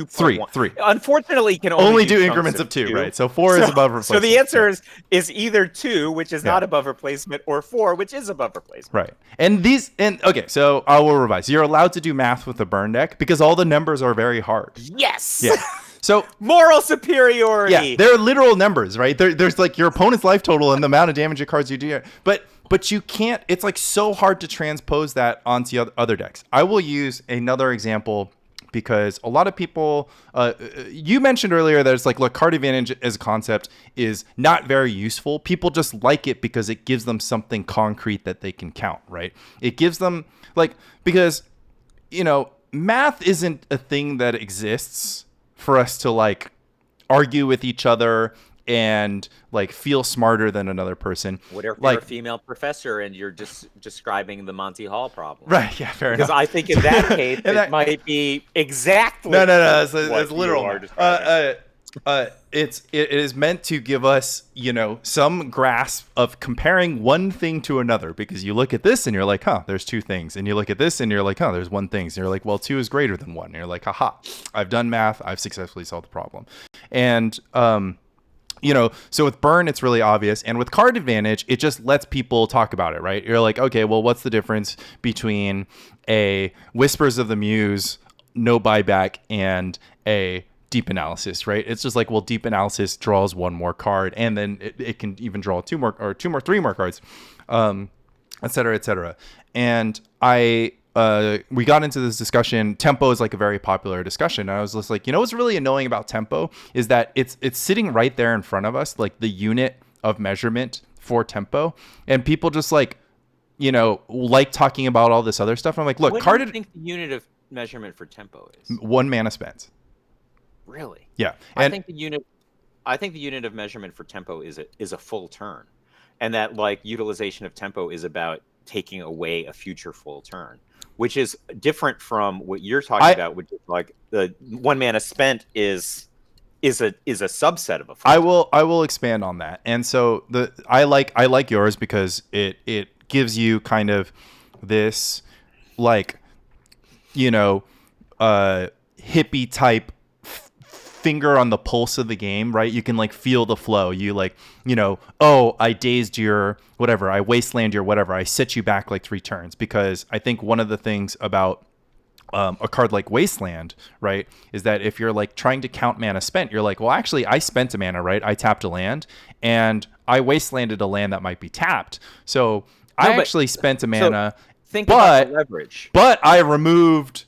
3. Unfortunately, you can only do increments of 2, right? So 4 is above replacement. So the answer is either 2, which is not above replacement, or 4, which is above replacement. Right. Okay, so I will revise. You're allowed to do math with the burn deck because all the numbers are very hard. Yes. Yeah. So moral superiority. Yeah, they're literal numbers, right? There's like your opponent's life total and the amount of damage of cards you do. But you can't. It's like so hard to transpose that onto other decks. I will use another example. Because a lot of people, you mentioned earlier that it's like, look, card advantage as a concept is not very useful. People just like it because it gives them something concrete that they can count, right? It gives them, because, math isn't a thing that exists for us to, argue with each other and feel smarter than another person. What if you're a female professor and you're just describing the Monty Hall problem? Right, yeah, fair enough. Because I think in that case, it might be exactly No, it's literal. It is meant to give us, some grasp of comparing one thing to another, because you look at this and you're like, there's 2 things. And you look at this and you're like, there's 1 thing. So you're like, well, 2 is greater than 1. And you're like, haha, I've done math. I've successfully solved the problem. And, so with burn, it's really obvious. And with card advantage, it just lets people talk about it, right? You're like, okay, well, what's the difference between a Whispers of the Muse, no buyback, and a deep analysis, right? It's just like, well, deep analysis draws 1 more card, and then it can even draw 3 more cards, et cetera, et cetera. And we got into this discussion. Tempo is like a very popular discussion. And I was just like, what's really annoying about tempo is that it's sitting right there in front of us, like the unit of measurement for tempo. And people just like talking about all this other stuff. I'm like, look, what do you think the unit of measurement for tempo is? 1 mana spent. Really? Yeah. I think the unit of measurement for tempo is a full turn. And that utilization of tempo is about taking away a future full turn, which is different from what you're talking about, which is the 1 mana spent is a subset of a full I will expand on that. And so I like yours because it gives you kind of this hippie type finger on the pulse of the game, right? You can feel the flow. You I dazed your whatever, I wasteland your whatever, I set you back 3 turns. Because I think one of the things about a card like Wasteland, right, is that if you're trying to count mana spent, you're like, well, actually, I spent a mana, right? I tapped a land, and I wastelanded a land that might be tapped. So I actually spent a mana. Think about the leverage. But I removed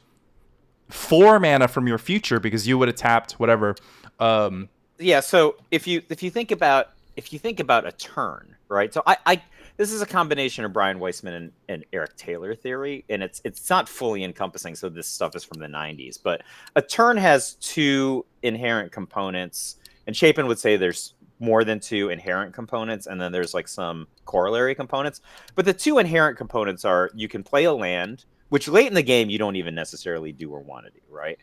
4 mana from your future because you would have tapped whatever. Yeah. So if you think about if you think about a turn, right? So I this is a combination of Brian Weissman and Eric Taylor theory, and it's not fully encompassing. So this stuff is from the 90s, but a turn has two inherent components, and Chapin would say there's more than two inherent components, and then there's like some corollary components. But the two inherent components are you can play a land, which late in the game you don't even necessarily do or want to do, right?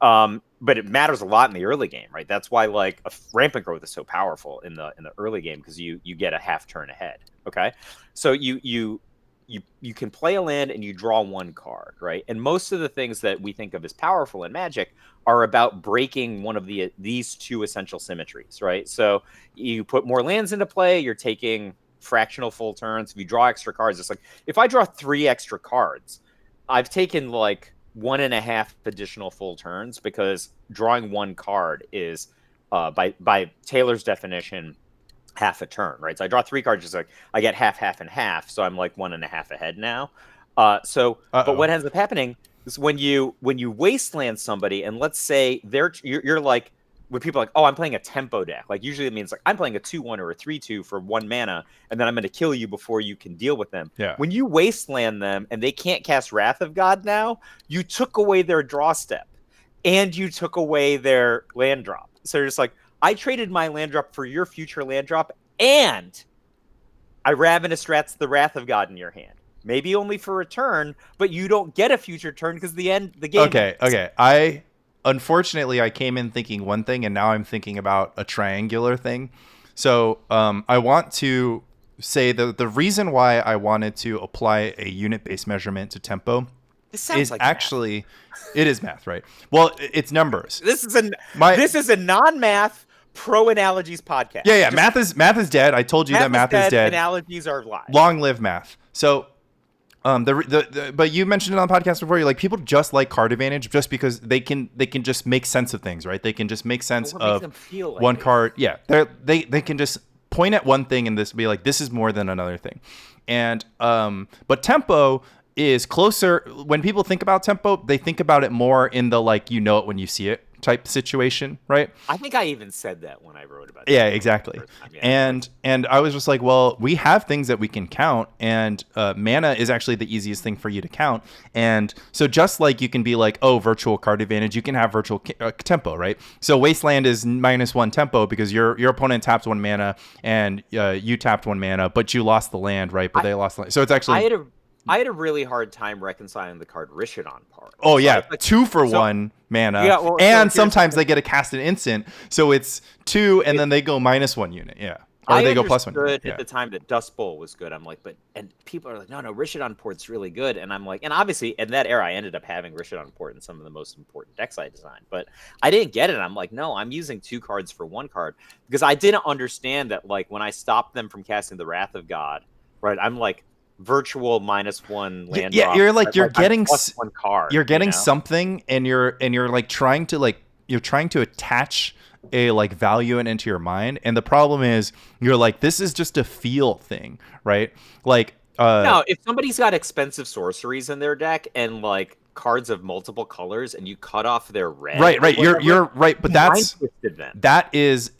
But it matters a lot in the early game, right? That's why like a rampant growth is so powerful in the early game, because you get a half turn ahead. Okay, so you can play a land and you draw one card, right? And most of the things that we think of as powerful in Magic are about breaking one of these two essential symmetries, right? So you put more lands into play, you're taking fractional full turns. If you draw extra cards, it's like if I draw 3 extra cards, I've taken like 1.5 additional full turns, because drawing one card is by Taylor's definition half a turn, right? So I draw 3 cards, just like I get half, half, and half, so I'm like 1.5 ahead now. But what ends up happening is when you wasteland somebody, and let's say you're like, when people are like, oh, I'm playing a tempo deck, like usually it means like I'm playing a 2/1 or a 3/2 for 1 mana, and then I'm going to kill you before you can deal with them. Yeah. When you wasteland them and they can't cast Wrath of God now, you took away their draw step, and you took away their land drop. So you're just like, I traded my land drop for your future land drop, and I Ravenous Rats the Wrath of God in your hand. Maybe only for a turn, but you don't get a future turn because the game. Okay. Unfortunately, I came in thinking one thing, and now I'm thinking about a triangular thing. So I want to say the reason why I wanted to apply a unit-based measurement to tempo is like actually it is math, right? Well, it's numbers. This is a non-math pro analogies podcast. Yeah. Math is dead. I told you that math is dead. Analogies are live. Long live math. So but you mentioned it on the podcast before. You're like, people just like card advantage just because they can just make sense of things, right? They can just make sense of like one card. Yeah, they can just point at one thing and this be like, this is more than another thing. And but tempo is closer. When people think about tempo, they think about it more in the like, you know it when you see it type situation, right? I think I even said that when I wrote about it. Yeah, exactly. Yeah. And I was just like, well, we have things that we can count, and mana is actually the easiest thing for you to count. And so just like you can be like, oh, virtual card advantage, you can have virtual tempo, right? So Wasteland is -1 tempo because your opponent tapped 1 mana and you tapped 1 mana, but you lost the land, right? But they lost the land. So it's actually... I had a really hard time reconciling the card Rishodon part. Oh, yeah. Like, 2 for 1 mana. Yeah, well, and sometimes they get a cast an instant. So it's 2, and then they go -1 unit. Yeah. Or they go +1 unit. At the time that Dust Bowl was good. I'm like, and people are like, no, Rishodon port's really good. And I'm like, and obviously in that era, I ended up having Rishodon port in some of the most important decks I designed. But I didn't get it. I'm like, no, I'm using 2 cards for 1 card. Because I didn't understand that, like, when I stopped them from casting the Wrath of God, right, I'm like, virtual -1 land drop. You're like, you're getting +1 card. You're getting something, and you're like trying to attach a like value into your mind, and the problem is you're like, this is just a feel thing, right? Like no, if somebody's got expensive sorceries in their deck and like cards of multiple colors, and you cut off their red, right, you're right, but that is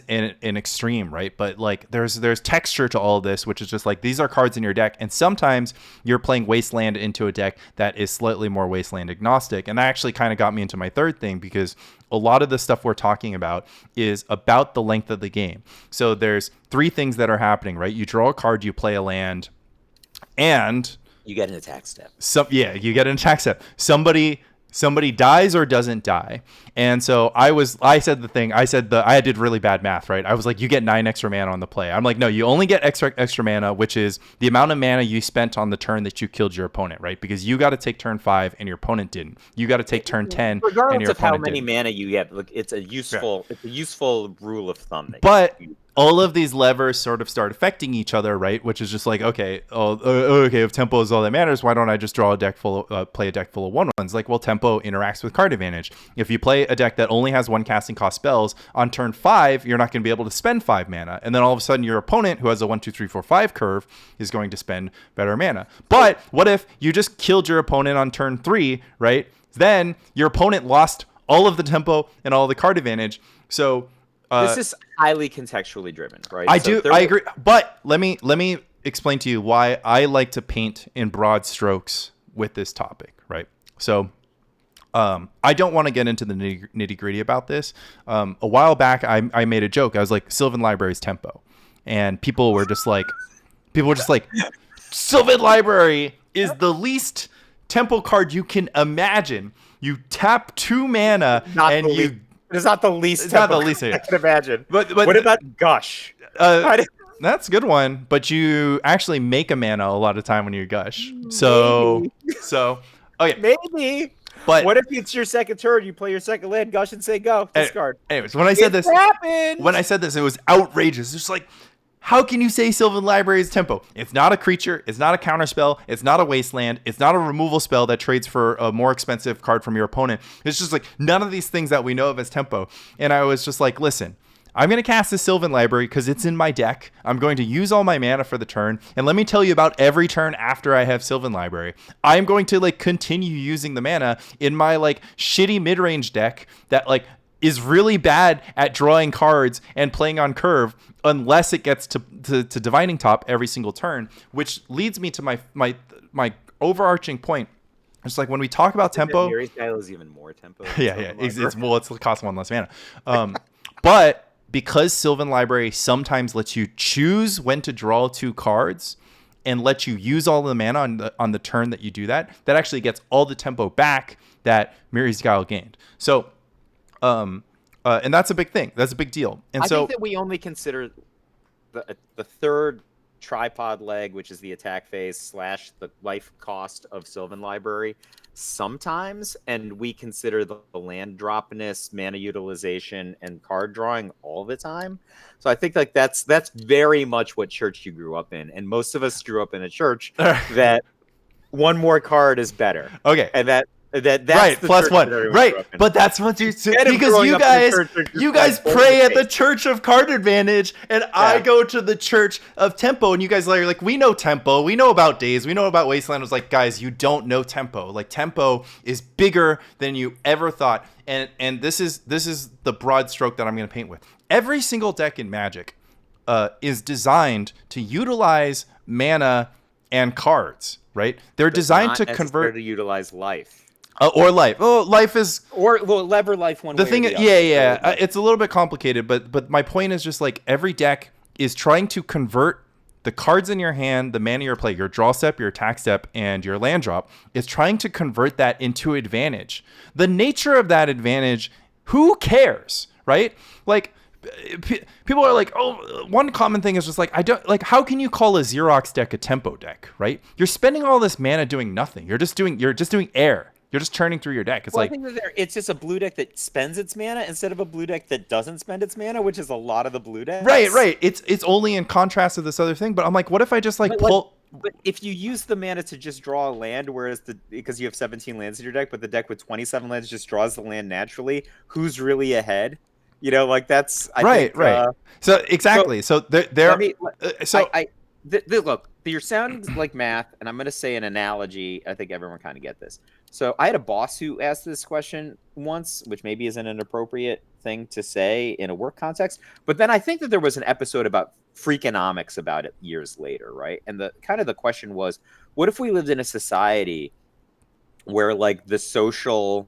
an extreme, right? But like there's texture to all of this, which is just like, these are cards in your deck, and sometimes you're playing Wasteland into a deck that is slightly more Wasteland agnostic, and that actually kind of got me into my third thing, because a lot of the stuff we're talking about is about the length of the game. So there's 3 things that are happening, right? You draw a card, you play a land, and you get an attack step. You get an attack step. Somebody dies or doesn't die. And so I did really bad math, right? I was like, you get 9 extra mana on the play. I'm like, no, you only get extra mana, which is the amount of mana you spent on the turn that you killed your opponent, right? Because you got to take turn 5 and your opponent didn't. You got to take turn 10 and your opponent didn't. Regardless of how many mana you get, look, it's a useful rule of thumb. All of these levers sort of start affecting each other, right? Which is just like, okay, if tempo is all that matters, why don't I just play a deck full of 1/1s? Like, well, tempo interacts with card advantage. If you play a deck that only has 1 casting cost spells, on turn 5, you're not going to be able to spend 5 mana. And then all of a sudden, your opponent, who has a 1, 2, 3, 4, 5 curve, is going to spend better mana. But what if you just killed your opponent on turn 3, right? Then your opponent lost all of the tempo and all the card advantage. So This is highly contextually driven, right? I agree, but let me explain to you why I like to paint in broad strokes with this topic, right? So I don't want to get into the nitty gritty about this. A while back, I made a joke. I was like, Sylvan Library's tempo. And people were just like, Sylvan Library is the least tempo card you can imagine. You tap 2 mana and you... It's not the least. It's not the least I can imagine. But what about Gush? That's a good one. But you actually make a mana a lot of time when you Gush. So okay. Maybe. But what if it's your second turn? You play your second land, Gush, and say go. Discard. Anyways, when I said this, it was outrageous. It's like, how can you say Sylvan Library is tempo? It's not a creature. It's not a counterspell. It's not a wasteland. It's not a removal spell that trades for a more expensive card from your opponent. It's just like none of these things that we know of as tempo. And I was just like, listen, I'm going to cast this Sylvan Library because it's in my deck. I'm going to use all my mana for the turn. And let me tell you about every turn after I have Sylvan Library. I'm going to continue using the mana in my shitty mid-range deck that is really bad at drawing cards and playing on curve unless it gets to Divining Top every single turn, which leads me to my overarching point. It's like when we talk about tempo, Mary's style is even more tempo. Yeah. It's cost 1 less mana. But because Sylvan Library sometimes lets you choose when to draw 2 cards and let you use all the mana on the turn that you do that actually gets all the tempo back that Mirri's Guile gained. So and that's a big thing. That's a big deal. And I think that we only consider the third tripod leg, which is the attack phase / the life cost of Sylvan Library sometimes, and we consider the land dropness, mana utilization, and card drawing all the time. So I think that's very much what church you grew up in, and most of us grew up in a church that one more card is better. Okay, and that's right, +1, right? But that's what because you guys pray at the Church of Card Advantage, and I go to the Church of Tempo, and you guys are like, we know tempo, we know about Days, we know about Wasteland. I was like, guys, you don't know tempo. Tempo is bigger than you ever thought, and this is the broad stroke that I'm going to paint with. Every single deck in Magic is designed to utilize mana and cards, right? They're designed to convert to utilize life. Or life. Oh, life is lever life one. The thing, it's a little bit complicated, but my point is just every deck is trying to convert the cards in your hand, the mana you're playing, your draw step, your attack step, and your land drop, is trying to convert that into advantage. The nature of that advantage, who cares, right? People are like, oh, one common thing is just I don't how can you call a Xerox deck a tempo deck, right? You're spending all this mana doing nothing. You're just doing air. You're just churning through your deck. It's I think that it's just a blue deck that spends its mana instead of a blue deck that doesn't spend its mana, which is a lot of the blue decks. Right. It's only in contrast to this other thing. But I'm like, what if I just pull? But if you use the mana to just draw a land, whereas because you have 17 lands in your deck, but the deck with 27 lands just draws the land naturally, who's really ahead? That's right. So exactly. Look, you're sounding like math, and I'm going to say an analogy. I think everyone kind of get this. So I had a boss who asked this question once, which maybe isn't an appropriate thing to say in a work context. But then I think that there was an episode about Freakonomics about it years later, right? And the question was, what if we lived in a society where the social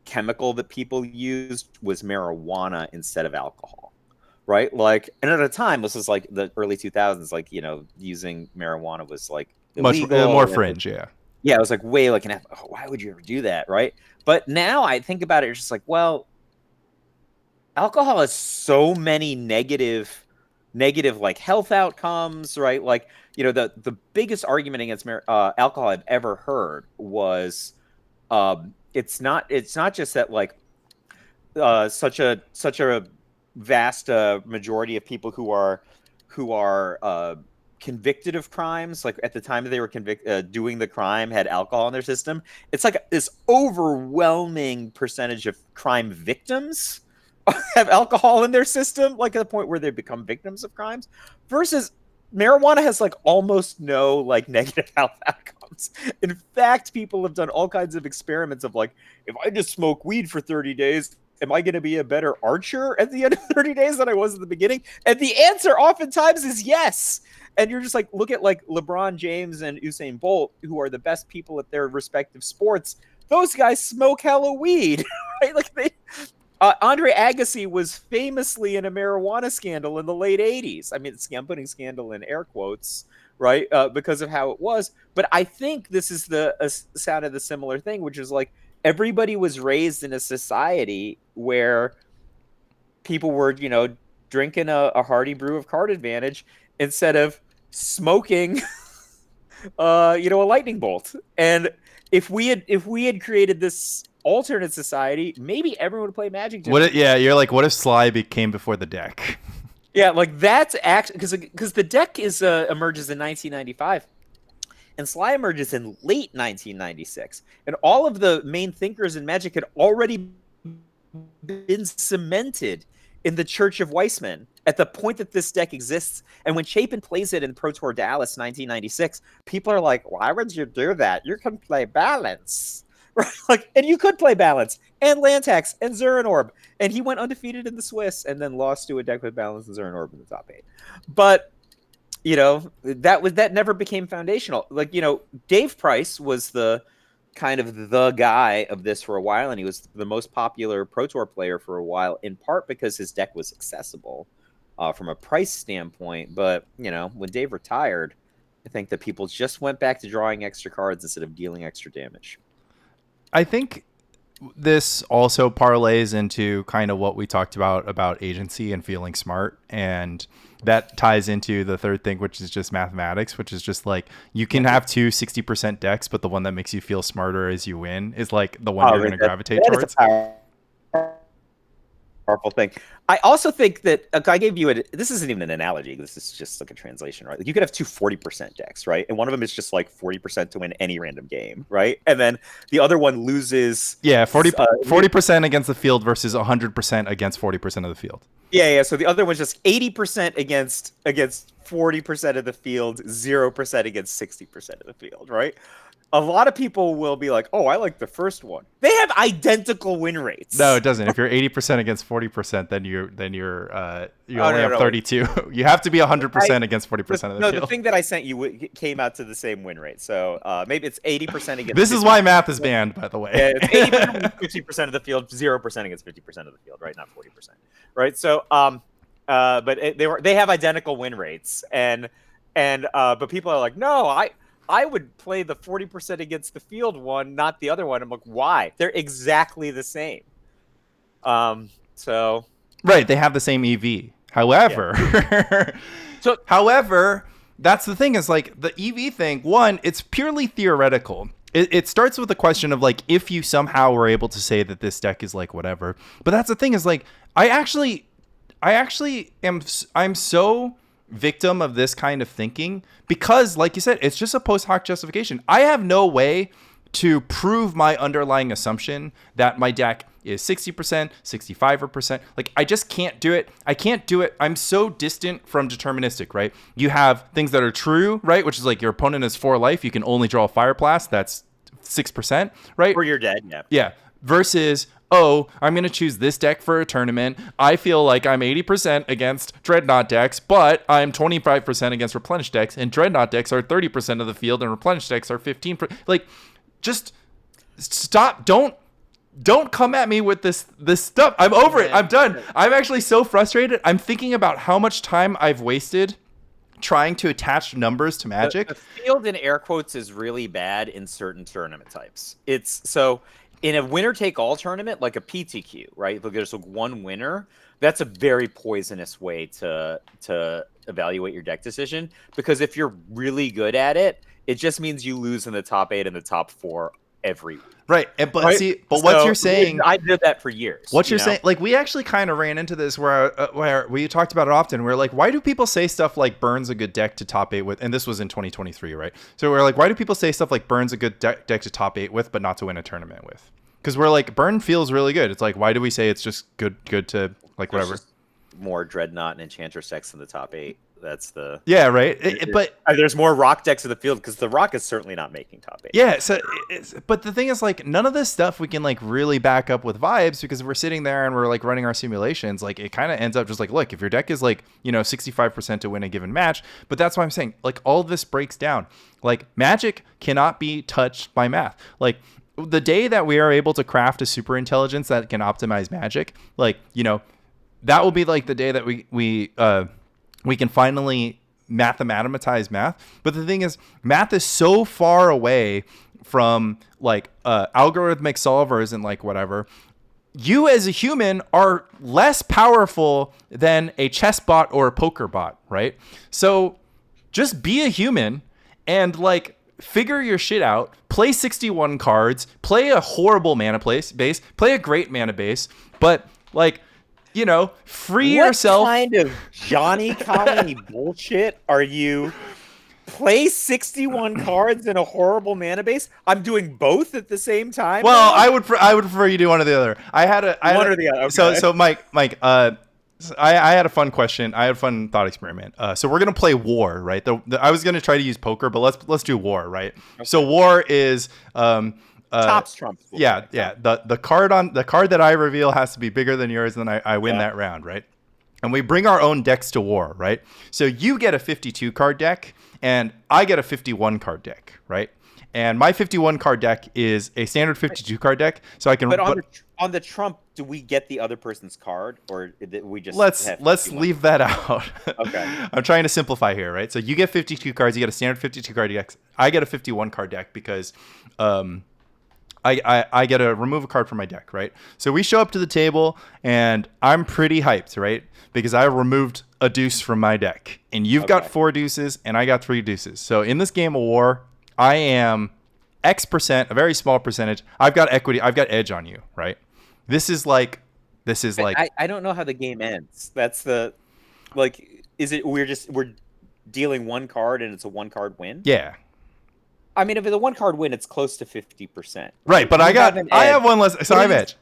chemical that people used was marijuana instead of alcohol? Right? And at a time, this was the early 2000s, using marijuana was illegal, much more fringe, yeah. Yeah, it was way why would you ever do that, right? But now I think about it, it's just well, alcohol has so many negative health outcomes, right? The biggest argument against alcohol I've ever heard was it's not just that such a vast majority of people who are convicted of crimes, at the time that they were doing the crime, had alcohol in their system. It's this overwhelming percentage of crime victims have alcohol in their system, at the point where they become victims of crimes, versus marijuana has almost no negative health outcomes. In fact, people have done all kinds of experiments of if I just smoke weed for 30 days am I going to be a better archer at the end of 30 days than I was at the beginning? And the answer oftentimes is yes. And you're just like, look at like LeBron James and Usain Bolt, who are the best people at their respective sports. Those guys smoke hella weed, right? Like Andre Agassi was famously in a marijuana scandal in the late 80s. I mean, I'm putting scandal in air quotes, right? Because of how it was. But I think this is the sound of the similar thing, which is like everybody was raised in a society where people were, drinking a hearty brew of Card Advantage instead of smoking, a lightning bolt. And if we had created this alternate society, maybe everyone would play Magic. You're like, what if Sly came before the deck? Yeah, like that's actually because the deck emerges in 1995, and Sly emerges in late 1996, and all of the main thinkers in Magic had already been cemented in the Church of Weissman at the point that this deck exists. And when Chapin plays it in Pro Tour Dallas 1996, people are like, why would you do that? You can play balance. Right? Like, and you could play balance and land tax and Zurin Orb. And he went undefeated in the Swiss and then lost to a deck with balance and Zurin Orb in the top 8. But that never became foundational. Like, Dave Price was the kind of the guy of this for a while, and he was the most popular Pro Tour player for a while, in part because his deck was accessible from a price standpoint. But when Dave retired, I think that people just went back to drawing extra cards instead of dealing extra damage. I think this also parlays into kind of what we talked about agency and feeling smart, and that ties into the third thing, which is just mathematics, which is just like you can have two 60% decks, but the one that makes you feel smarter as you win is like the one you're going to gravitate towards. Powerful thing. I also think that I gave you this isn't even an analogy. This is just like a translation, right? Like you could have two 40% decks, right? And one of them is just like 40% to win any random game, right? And then the other one loses. Yeah, 40% against the field versus 100% against 40% of the field. Yeah. So the other one's just 80% against 40% of the field, 0% against 60% of the field, right? A lot of people will be like, "Oh, I like the first one." They have identical win rates. No, it doesn't. If you're 80% against 40%, then you only have 32. You have to be 100% against 40% of the field. No, the thing that I sent you came out to the same win rate. So maybe it's 80% against. This is why math is banned, by the way. Yeah, it's 80% against 50% of the field, 0% against 50% of the field, right? Not 40%, right? So but they have identical win rates, and but people are like, "No, I would play the 40% against the field one, not the other one." I'm like, why? They're exactly the same. So right, they have the same EV. However, however, that's the thing is like the EV thing. One, it's purely theoretical. It starts with the question of like if you somehow were able to say that this deck is like whatever. But that's the thing is like I actually I'm so victim of this kind of thinking because, like you said, it's just a post hoc justification. I have no way to prove my underlying assumption that my deck is 60%, 65%. Like, I just can't do it. I can't do it. I'm so distant from deterministic, right? You have things that are true, right? Which is like your opponent has 4 life. You can only draw a Fire Blast. That's 6%, right? Or you're dead, yeah. Yeah. Versus, oh, I'm going to choose this deck for a tournament. I feel like I'm 80% against Dreadnought decks, but I'm 25% against Replenish decks, and Dreadnought decks are 30% of the field, and Replenish decks are 15%. Like, just stop. Don't come at me with this stuff. I'm over it. I'm done. I'm actually so frustrated. I'm thinking about how much time I've wasted trying to attach numbers to Magic. The field in air quotes is really bad in certain tournament types. It's so in a winner-take-all tournament, like a PTQ, right? If there's like one winner, that's a very poisonous way to evaluate your deck decision. Because if you're really good at it, it just means you lose in the top 8 and the top 4 every week. Right. But so, what you're saying, I did that for years. What you're saying, like we actually kind of ran into this where we talked about it often. We're like, why do people say stuff like Burn's a good deck to top 8 with? And this was in 2023, right? So we're like, why do people say stuff like Burn's a good deck to top 8 with, but not to win a tournament with? Because we're like, Burn feels really good. It's like, why do we say it's just good to like whatever? More Dreadnought and Enchantress decks in the top 8. That's the Yeah, right. But there's more rock decks in the field because the rock is certainly not making top 8. yeah, so but the thing is, like, none of this stuff we can like really back up with vibes, because if we're sitting there and we're like running our simulations, like it kind of ends up just like, look, if your deck is like, 65% to win a given match, but that's why I'm saying, like, all of this breaks down. Like, Magic cannot be touched by math. Like, the day that we are able to craft a super intelligence that can optimize Magic, like, that will be like the day that we can finally mathematize math. But the thing is, math is so far away from like algorithmic solvers and like whatever. You as a human are less powerful than a chess bot or a poker bot, right? So just be a human and like figure your shit out. Play 61 cards, play a horrible mana base, play a great mana base, but like, free yourself. What kind of Johnny Colony bullshit are you? Play 61 cards in a horrible mana base? I'm doing both at the same time. Well, I would prefer you do one or the other. One or the other. Okay. So Mike, I had a fun question. I had a fun thought experiment. So we're gonna play War, right? I was gonna try to use poker, but let's do War, right? Okay. So War is Tops trumps. Yeah. The card that I reveal has to be bigger than yours, and then I win that round, right? And we bring our own decks to War, right? So you get a 52 card deck, and I get a 51 card deck, right? And my 51 card deck is a standard 52 card deck, so I can. But on the trump, do we get the other person's card, or we just let's leave that out? Okay. I'm trying to simplify here, right? So you get 52 cards, you get a standard 52 card deck. I get a 51 card deck because I get to remove a card from my deck, right? So we show up to the table, and I'm pretty hyped, right? Because I removed a deuce from my deck, and you've got 4 deuces, and I got 3 deuces. So in this game of War, I am X%, a very small percentage. I've got equity. I've got edge on you, right? This is like. I don't know how the game ends. That's the, like, is it we're dealing 1 card and it's a 1 card win? Yeah. I mean, if it's a 1 card win, it's close to 50%. Right, but I have one less, so I have edge.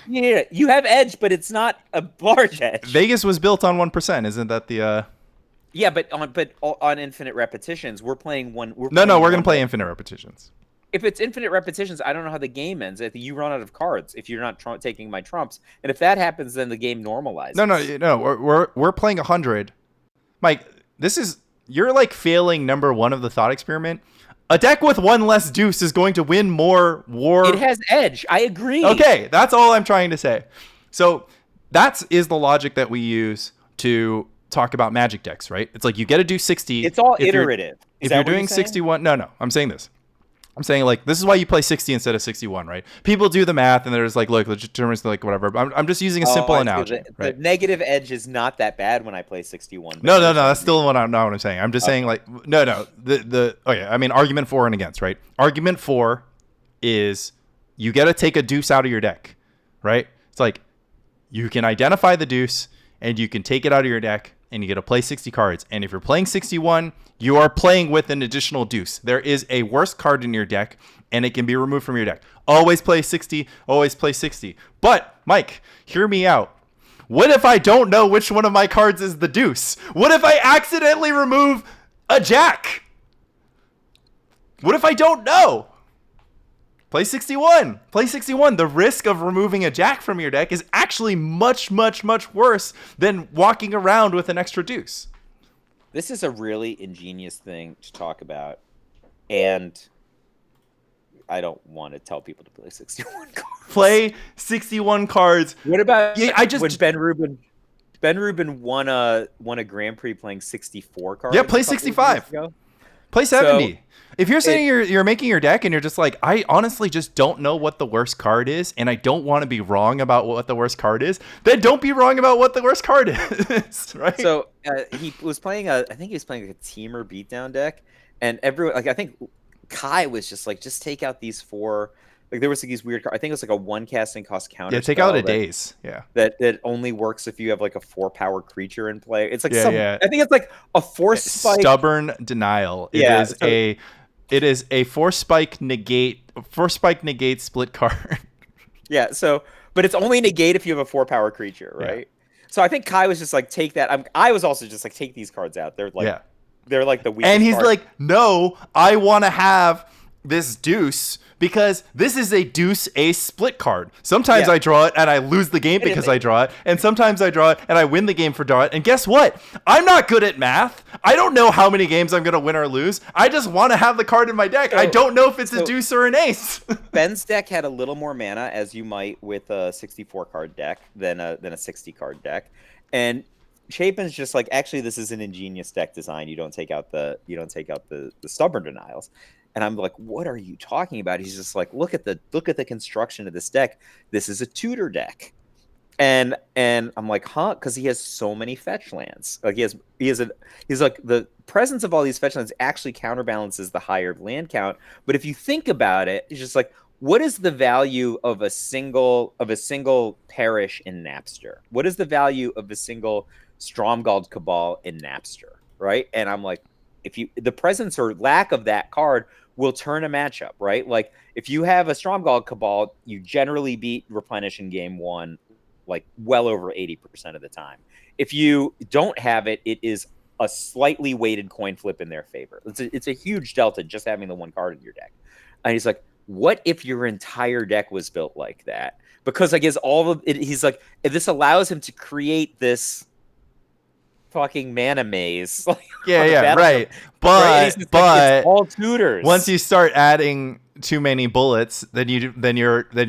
Yeah, you have edge, but it's not a large edge. Vegas was built on 1%, isn't that the? Yeah, but on infinite repetitions, we're playing one. We're gonna play infinite repetitions. If it's infinite repetitions, I don't know how the game ends. If you run out of cards, if you're not taking my trumps, and if that happens, then the game normalizes. No. We're playing 100. Mike, you're like failing number 1 of the thought experiment. A deck with 1 less deuce is going to win more War. It has edge. I agree. Okay, that's all I'm trying to say. So that is the logic that we use to talk about Magic decks, right? It's like you get to do 60. It's all iterative. If you're doing 61, no, I'm saying this. I'm saying, like, this is why you play 60 instead of 61, right? People do the math, and they're just like, look, legitimacy, like, whatever. I'm just using a simple analogy. The negative edge is not that bad when I play 61. No, that's still not what I'm saying. I'm just saying, like, no. I mean, argument for and against, right? Argument for is you get to take a deuce out of your deck, right? It's like you can identify the deuce, and you can take it out of your deck, and you get to play 60 cards. And if you're playing 61, you are playing with an additional deuce. There is a worse card in your deck, and it can be removed from your deck. Always play 60, always play 60. But, Mike, hear me out. What if I don't know which one of my cards is the deuce? What if I accidentally remove a jack? What if I don't know? Play 61. Play 61. The risk of removing a jack from your deck is actually much, much, much worse than walking around with an extra deuce. This is a really ingenious thing to talk about, and I don't want to tell people to play 61 cards. Play 61 cards. What about when Ben Rubin won a Grand Prix playing 64 cards? Yeah, play 65. Play 70. So, if you're saying you're making your deck and you're just like, I honestly just don't know what the worst card is, and I don't want to be wrong about what the worst card is, then don't be wrong about what the worst card is, right? So he was playing I think he was playing like a teamer beatdown deck, and everyone, like, I think Kai was just like, just take out these 4. Like, there was like these weird cards. I think it was like a 1 casting cost counter. Yeah, take out a daze. Yeah. That only works if you have like a 4-power creature in play. It's like I think it's like a force spike. Stubborn denial. It is a force spike negate split card. Yeah, but it's only negate if you have a 4-power creature, right? Yeah. So I think Kai was just like, take that. I was also just like, take these cards out. They're like the weakest. And he's card. like, no, I want to have this deuce because this is a deuce ace split card. Sometimes I draw it and I lose the game because I draw it. And sometimes I draw it and I win the game for draw it. And guess what? I'm not good at math. I don't know how many games I'm going to win or lose. I just want to have the card in my deck. I don't know if it's a deuce or an ace. Ben's deck had a little more mana, as you might with a 64 card deck than a 60 card deck. And Chapin's just like, actually, this is an ingenious deck design. You don't take out the stubborn denials. And I'm like, what are you talking about? He's just like, look at the construction of this deck. This is a tutor deck. And I'm like, huh? Because he has so many fetch lands. Like he's like, the presence of all these fetch lands actually counterbalances the higher land count. But if you think about it, it's just like, what is the value of a single parish in Napster? What is the value of a single Stromgald Cabal in Napster? Right? And I'm like, the presence or lack of that card will turn a matchup, right? Like if you have a Stromgald Cabal, you generally beat Replenish in game one, like well over 80% of the time. If you don't have it, it is a slightly weighted coin flip in their favor. It's a huge delta just having the one card in your deck. And he's like, what if your entire deck was built like that? Because I guess he's like, if this allows him to create this fucking mana maze. Like, right. But like, it's all tutors. Once you start adding too many bullets, then you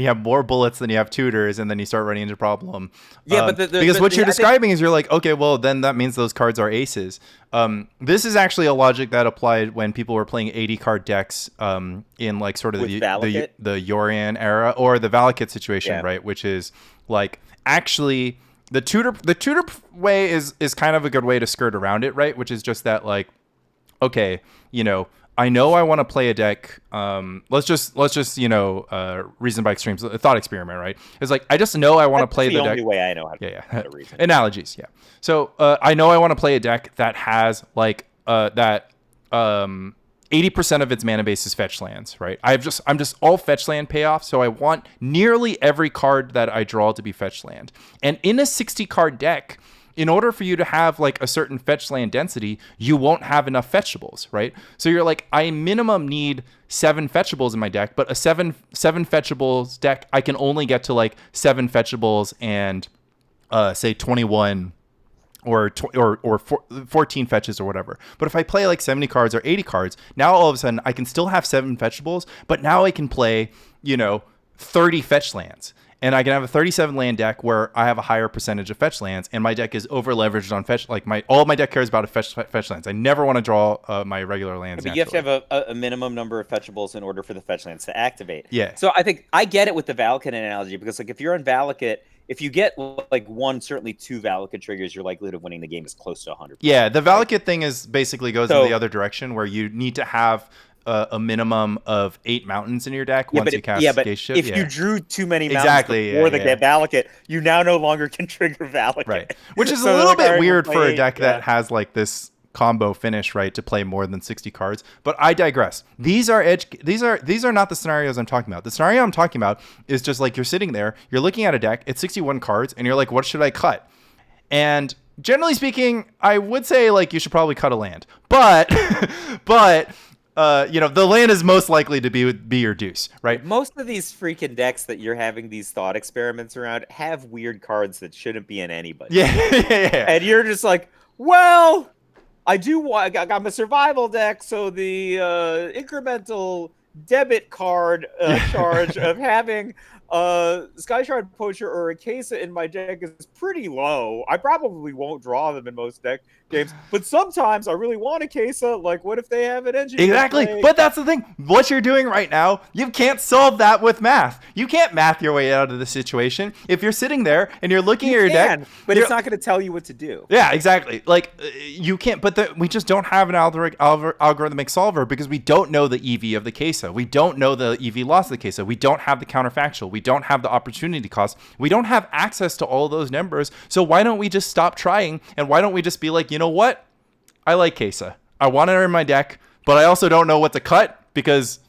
have more bullets than you have tutors, and then you start running into problem. But because what you're describing is you're like, okay, well then that means those cards are aces. This is actually a logic that applied when people were playing 80 card decks in like sort of the Yorian era or the Valakut situation, right? Which is like actually. The tutor way is kind of a good way to skirt around it, right? Which is just that, like, okay, I know I want to play a deck. Let's just reason by extremes, a thought experiment, right? It's like I just know I want to play the deck. That's the only way I know how to reason. Analogies, yeah. So I know I want to play a deck that has like that 80% of its mana base is fetch lands, right? I'm just all fetch land payoff, so I want nearly every card that I draw to be fetch land. And in a 60 card deck, in order for you to have like a certain fetch land density, you won't have enough fetchables, right? So you're like, I minimum need 7 fetchables in my deck, but a 7 fetchables deck, I can only get to like 7 fetchables and say 21 or 14 fetches or whatever. But if I play like 70 cards or 80 cards, now all of a sudden I can still have 7 fetchables, but now I can play, 30 fetch lands. And I can have a 37 land deck where I have a higher percentage of fetch lands, and my deck is over leveraged on fetch. Like all of my deck cares about fetch lands. I never want to draw my regular lands. But you have to have a minimum number of fetchables in order for the fetch lands to activate. Yeah. So I think I get it with the Valakut analogy, because like if you're in Valakut, if you get like certainly 2 Valakut triggers, your likelihood of winning the game is close to 100%. Yeah, the Valakut thing is basically goes in the other direction, where you need to have a minimum of 8 mountains in your deck once you cast Gate Shift. If you drew too many mountains before the Valakut, you now no longer can trigger Valakut. Right, which is a little bit weird for a deck that has like this combo finish, right, to play more than 60 cards. But I digress. These are not the scenarios I'm talking about. The scenario I'm talking about is just like you're sitting there, you're looking at a deck, it's 61 cards, and you're like, what should I cut? And generally speaking, I would say like you should probably cut a land. But the land is most likely to be your deuce, right? Most of these freaking decks that you're having these thought experiments around have weird cards that shouldn't be in anybody. Yeah. And you're just like, well, I got my survival deck, so the incremental debit card charge of having Sky Shard Poacher or a Kesa in my deck is pretty low. I probably won't draw them in most deck games, but sometimes I really want a Kesa. Like, what if they have an engine? Exactly. But that's the thing. What you're doing right now, you can't solve that with math. You can't math your way out of the situation. If you're sitting there and you're looking at your deck, but it's not going to tell you what to do. Yeah, exactly. Like you can't. But we just don't have an algorithmic solver because we don't know the EV of the Kesa. We don't know the EV loss of the Kesa. We don't have the counterfactual. We don't have the opportunity cost. We don't have access to all those numbers. So why don't we just stop trying? And why don't we just be like, you know what? I like Kesa. I want her in my deck, but I also don't know what to cut because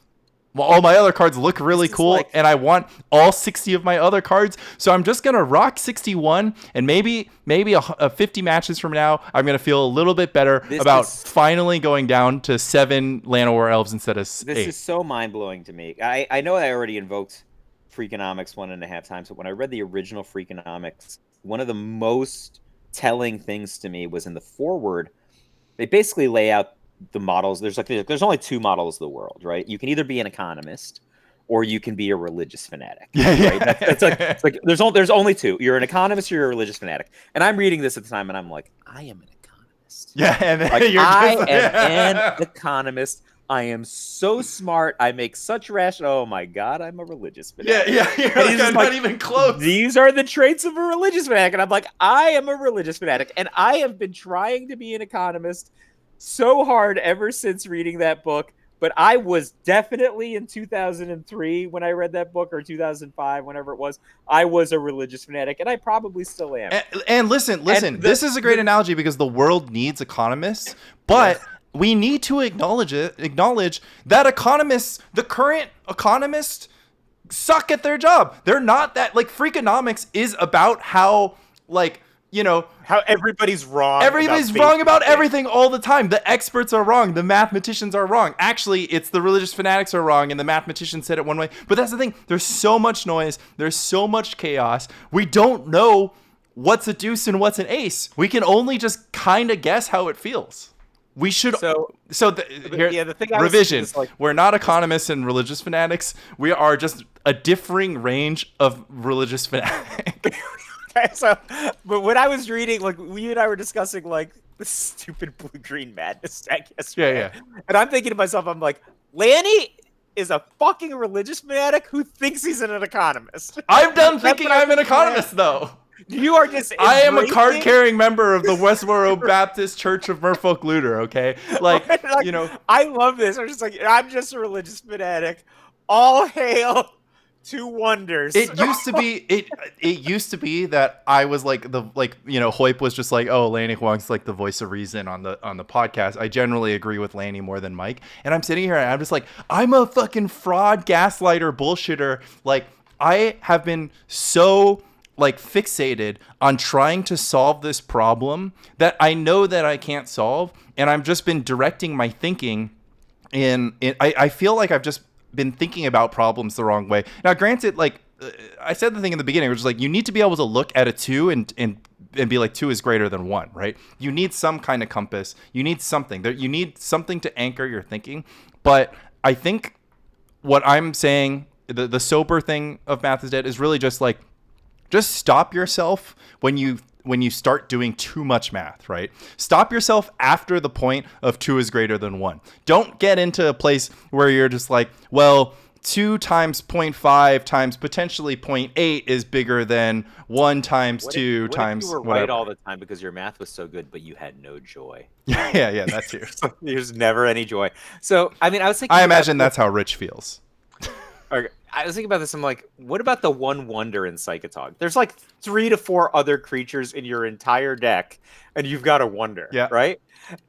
well, all my other cards look really cool, like, and I want all 60 of my other cards. So I'm just going to rock 61, and maybe a 50 matches from now, I'm going to feel a little bit better about finally going down to 7 Llanowar Elves instead of 8. This is so mind-blowing to me. I know I already invoked Freakonomics 1.5 times, but when I read the original Freakonomics, one of the most telling things to me was in the foreword. They basically lay out the models. There's only 2 models of the world, right? You can either be an economist or you can be a religious fanatic. Right? It's like there's only 2. You're an economist or you're a religious fanatic. And I'm reading this at the time and I'm like, I am an economist. Yeah, and like, I am an economist. I am so smart. I make such rational. Oh my God, I'm a religious fanatic. Yeah. I'm not even close. These are the traits of a religious fanatic. And I'm like, I am a religious fanatic. And I have been trying to be an economist so hard ever since reading that book. But I was definitely in 2003 when I read that book, or 2005, whenever it was, I was a religious fanatic, and I probably still am. And listen, this is a great analogy because the world needs economists, but we need to acknowledge that economists, the current economists, suck at their job. They're not that, like, Freakonomics is about how, like, how everybody's wrong. Everybody's wrong about everything all the time. The experts are wrong. The mathematicians are wrong. Actually, it's the religious fanatics are wrong, and the mathematicians said it one way. But that's the thing. There's so much noise. There's so much chaos. We don't know what's a deuce and what's an ace. We can only just kind of guess how it feels. We should. The thing revision. Like, we're not economists and religious fanatics. We are just a differing range of religious fanatics. So, but when I was reading, like, you and I were discussing, like, the stupid blue-green madness deck yesterday. Yeah. And I'm thinking to myself, I'm like, Lanny is a fucking religious fanatic who thinks he's an economist. I'm done thinking I'm an economist, though. You are just. I am a card-carrying member of the Westboro Baptist Church of Merfolk Looter. Okay, like, I love this. I'm just like, I'm just a religious fanatic. All hail. 2 wonders. It used to be that I was like Hoyp was just like, oh, Lanny Huang's like the voice of reason on the podcast. I generally agree with Lanny more than Mike. And I'm sitting here and I'm just like, I'm a fucking fraud, gaslighter, bullshitter. Like, I have been so, like, fixated on trying to solve this problem that I know that I can't solve, and I've just been directing my thinking I feel like I've just been thinking about problems the wrong way. Now, granted, like, I said the thing in the beginning, which is like, you need to be able to look at a 2 and be like, 2 is greater than 1, right? You need some kind of compass. You need something. You need something to anchor your thinking. But I think what I'm saying, the sober thing of Math is Dead is really just like, just stop yourself when you start doing too much math, right? Stop yourself after the point of 2 is greater than 1. Don't get into a place where you're just like, well, 2 times 0.5 times potentially 0.8 is bigger than 1 times 2 times you were whatever. Right all the time because your math was so good, but you had no joy. Yeah, that's here. There's never any joy. So, I mean, I was thinking. I imagine that's how Rich feels. Okay. I was thinking about this. I'm like, what about the 1 wonder in Psychotog? There's like 3 to 4 other creatures in your entire deck, and you've got a wonder, right?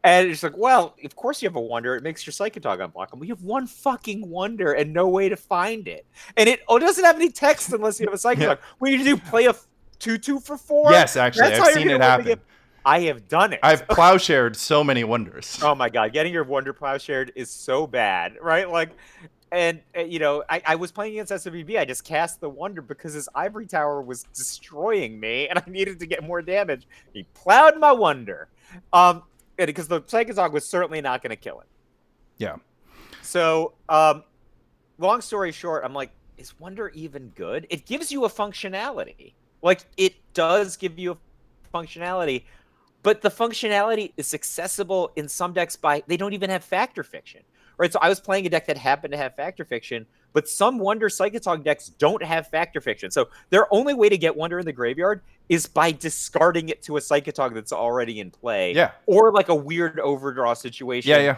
And it's like, well, of course you have a wonder. It makes your Psychotog unblockable. You have 1 fucking wonder and no way to find it. And it doesn't have any text unless you have a Psychotog. What do you do? Play a 2/2 for 4? Yes, actually, I've seen it happen. I have done it. I've plowshared so many wonders. Oh my God, getting your wonder plowshared is so bad, right? Like, and I was playing against SWB. I just cast the wonder because his ivory tower was destroying me, and I needed to get more damage. He plowed my wonder, because the Psychozog was certainly not going to kill it. Yeah. So, long story short, I'm like, is wonder even good? It gives you a functionality. Like, it does give you a functionality, but the functionality is accessible in some decks they don't even have factor fiction. Right, so I was playing a deck that happened to have factor fiction, but some Wonder Psychotog decks don't have factor fiction. So their only way to get Wonder in the graveyard is by discarding it to a Psychotog that's already in play. Yeah. Or like a weird overdraw situation. Yeah.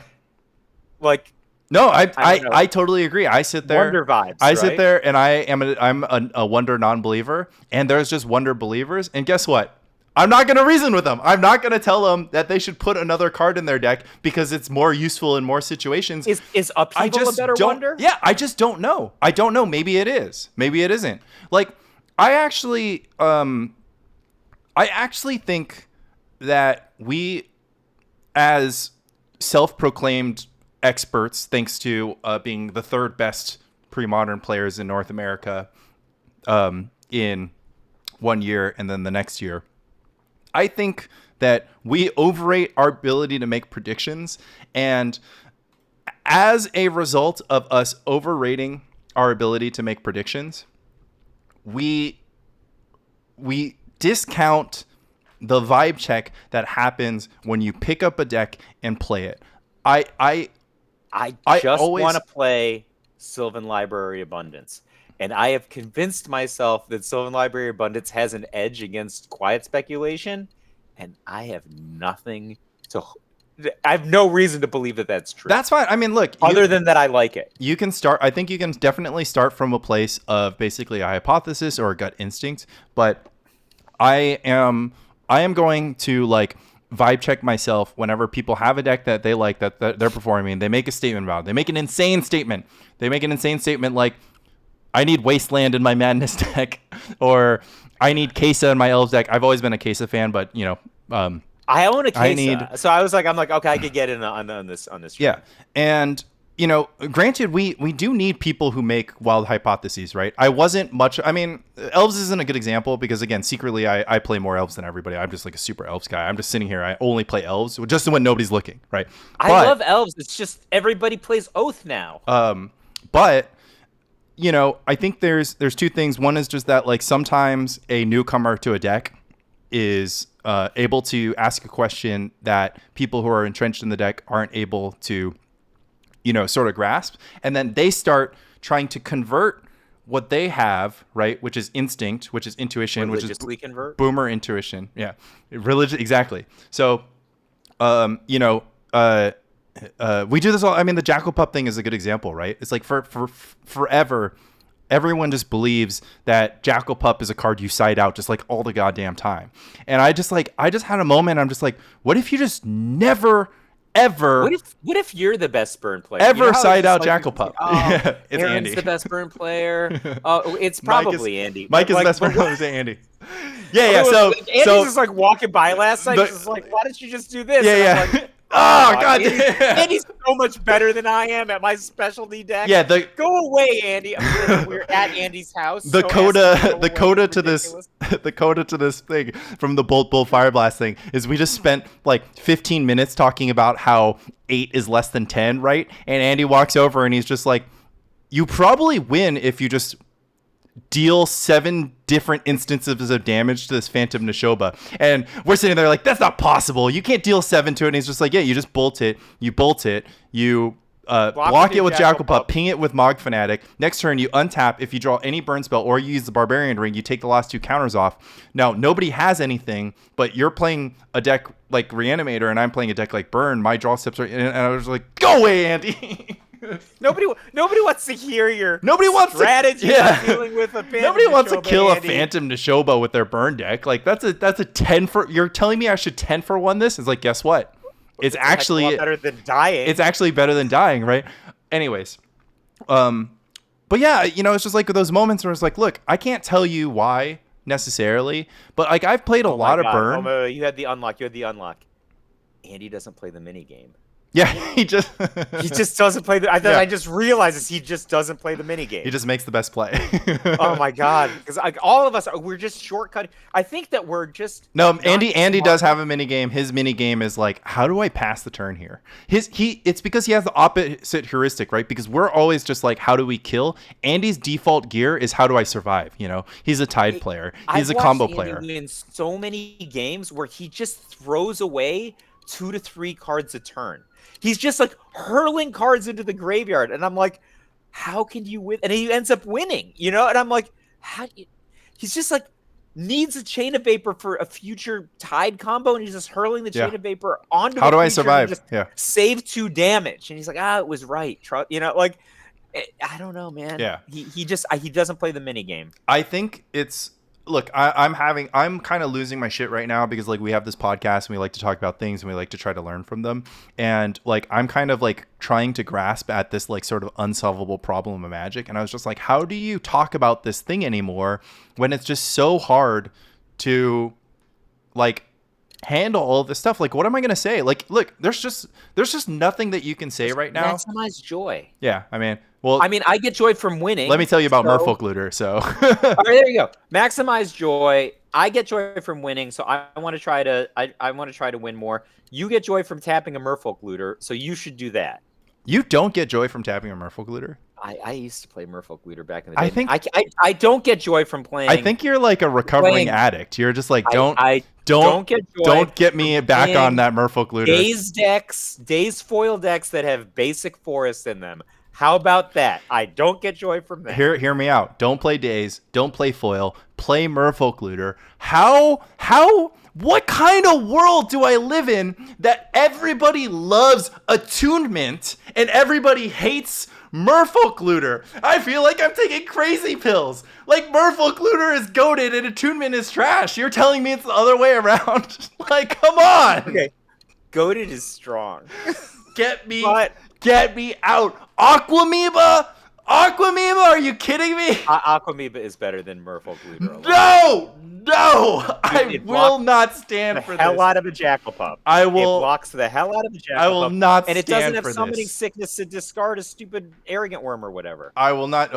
Like, no, I totally agree. I sit there. Wonder vibes. I sit there and I'm a Wonder non-believer, and there's just Wonder believers. And guess what? I'm not going to reason with them. I'm not going to tell them that they should put another card in their deck because it's more useful in more situations. Is upheaval a better wonder? Yeah, I just don't know. I don't know. Maybe it is. Maybe it isn't. Like, I actually think that we, as self-proclaimed experts, thanks to being the third best pre-modern players in North America in 1 year and then the next year, I think that we overrate our ability to make predictions. And as a result of us overrating our ability to make predictions, we discount the vibe check that happens when you pick up a deck and play it. I just always want to play Sylvan Library Abundance. And I have convinced myself that Sylvan Library Abundance has an edge against Quiet Speculation. And I have no reason to believe that that's true. That's fine. I mean, look, other than that, I like it. You can start. I think you can definitely start from a place of basically a hypothesis or a gut instinct. But I am going to like vibe check myself whenever people have a deck that they like that they're performing. They make a statement about it. They make an insane statement. Like, I need Wasteland in my Madness deck, or I need Kesa in my Elves deck. I've always been a Kesa fan, but you know, I own a Kesa, so I'm like, okay, I could get in on this. Yeah, and you know, granted, we do need people who make wild hypotheses, right? I mean, Elves isn't a good example because, again, secretly, I play more Elves than everybody. I'm just like a super Elves guy. I'm just sitting here. I only play Elves just when nobody's looking, right? I love Elves. It's just everybody plays Oath now. But you know, I think there's two things. One is just that, like, sometimes a newcomer to a deck is able to ask a question that people who are entrenched in the deck aren't able to, you know, sort of grasp. And then they start trying to convert what they have, right, which is instinct, which is intuition, which is boomer intuition. Yeah, exactly. So, you know, we do this all. I mean, the Jackal Pup thing is a good example, right? It's like for forever, everyone just believes that Jackal Pup is a card you side out just like all the goddamn time. And I just had a moment. I'm just like, what if you just never, ever? What if you're the best burn player? Ever side out Jackal Pup? Yeah, it's Aaron's Andy. The best burn player. It's probably Andy. Mike is the best burn player. Say Andy. Yeah. So Andy's just like walking by last night. Just like, why didn't you just do this? Yeah. I'm like, oh God! Andy's so much better than I am at my specialty deck. Yeah, go away, Andy. We're at Andy's house. The coda to this thing from the Bolt Bull Fireblast thing is we just spent like 15 minutes talking about how 8 is less than 10, right? And Andy walks over and he's just like, "You probably win if you just deal 7 different instances of damage to this Phantom Neshoba." And we're sitting there like, that's not possible. You can't deal 7 to it. And he's just like, yeah, you just bolt it. You block it with Jackal Pup, ping it with Mog Fanatic. Next turn, you untap. If you draw any burn spell or you use the Barbarian Ring, you take the last 2 counters off. Now, nobody has anything, but you're playing a deck like Reanimator and I'm playing a deck like Burn. My draw steps are, and I was like, go away, Andy. Nobody wants to hear your strategy dealing with a Phantom Nobody wants to kill Andy. a Phantom Neshoba with their burn deck. Like that's a 10 for. You're telling me I should 10 for 1 this? It's like, guess what? It's actually better than dying. It's actually better than dying, right? Anyways, but yeah, you know, it's just like those moments where it's like, look, I can't tell you why necessarily, but like I've played a lot of burn. You had the unlock. Andy doesn't play the mini game. Yeah, he just doesn't play the. I just realized he just doesn't play the mini game. He just makes the best play. Oh my God! Because all of us we're just shortcutting. I think that we're just Andy does have a mini game. His mini game is like, how do I pass the turn here? It's because he has the opposite heuristic, right? Because we're always just like, how do we kill? Andy's default gear is how do I survive? You know, he's a Tide player. He's a combo player. Andy win so many games where he just throws away 2 to 3 cards a turn. He's just like hurling cards into the graveyard. And I'm like, how can you win? And he ends up winning, you know? And I'm like, he's just like needs a Chain of Vapor for a future Tide combo. And he's just hurling the Chain of Vapor onto how do I survive? Save 2 damage. And he's like, it was right. You know, like, I don't know, man. Yeah. He doesn't play the mini game. I think it's look, I'm kind of losing my shit right now because like we have this podcast and we like to talk about things and we like to try to learn from them. And like, I'm kind of like trying to grasp at this like sort of unsolvable problem of Magic. And I was just like, how do you talk about this thing anymore when it's just so hard to like handle all of this stuff? Like, what am I going to say? Like, look, there's just nothing that you can say right now. Maximize joy. Yeah. I mean, well, I get joy from winning. let me tell you about Merfolk Looter. So, all right, there you go. Maximize joy. I get joy from winning, so I want to try to. I want to try to win more. You get joy from tapping a Merfolk Looter, so you should do that. you don't get joy from tapping a Merfolk Looter. I used to play Merfolk Looter back in the day. I think I don't get joy from playing. I think you're like a recovering addict. You're just like don't get joy. Don't get me back on that Merfolk Looter. Days foil decks that have basic forests in them. How about that? I don't get joy from that. Hear me out. Don't play Days. Don't play foil. Play Merfolk Looter. What kind of world do I live in that everybody loves attunement and everybody hates Merfolk Looter? I feel like I'm taking crazy pills. Like, Merfolk Looter is goated and attunement is trash. You're telling me it's the other way around? Like, come on. Okay. Goated is strong. Get me out. Aquamoeba? Are you kidding me? Aquamoeba is better than Merfolk Looter alone. No! I will not stand for this. The hell out of a Jackal-Pup. It blocks the hell out of a Jackal-Pup. I will not stand for this. And it doesn't have summoning sickness to discard a stupid arrogant worm or whatever. I will not.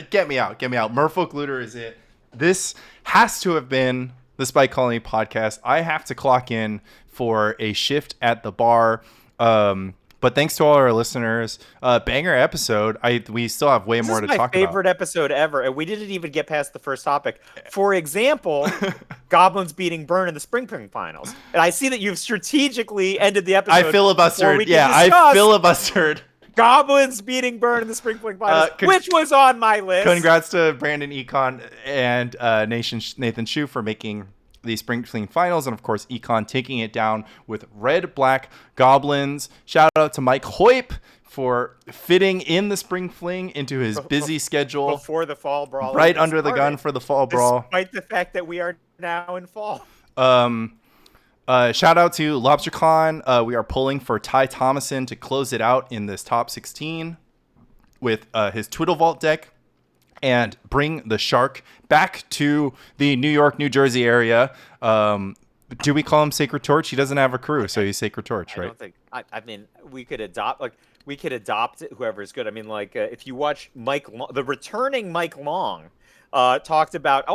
Get me out. Merfolk Looter is it. This has to have been the Spike Colony podcast. I have to clock in for a shift at the bar. But thanks to all our listeners. Banger episode. We still have way more to talk about. This is my favorite episode ever, and we didn't even get past the first topic. For example, Goblins beating Burn in the Spring Fling Finals. And I see that you've strategically ended the episode. I filibustered. I filibustered. Goblins beating Burn in the Spring Fling Finals, which was on my list. Congrats to Brandon Econ and Nathan Shu for making the Spring Fling Finals, and of course Econ taking it down with red-black goblins. Shout out to Mike Hoyp for fitting in the Spring Fling into his busy schedule before the fall brawl, right under the gun for the fall brawl, despite the fact that we are now in fall. Shout out to LobsterCon. We are pulling for Ty Thomason to close it out in this top 16 with his Twiddle Vault deck and bring the Shark back to the New York, New Jersey area. Do we call him Sacred Torch? He doesn't have a crew, so he's Sacred Torch, right? I don't think. I mean, we could adopt whoever is good. I mean, like if you watch the returning Mike Long, talked about,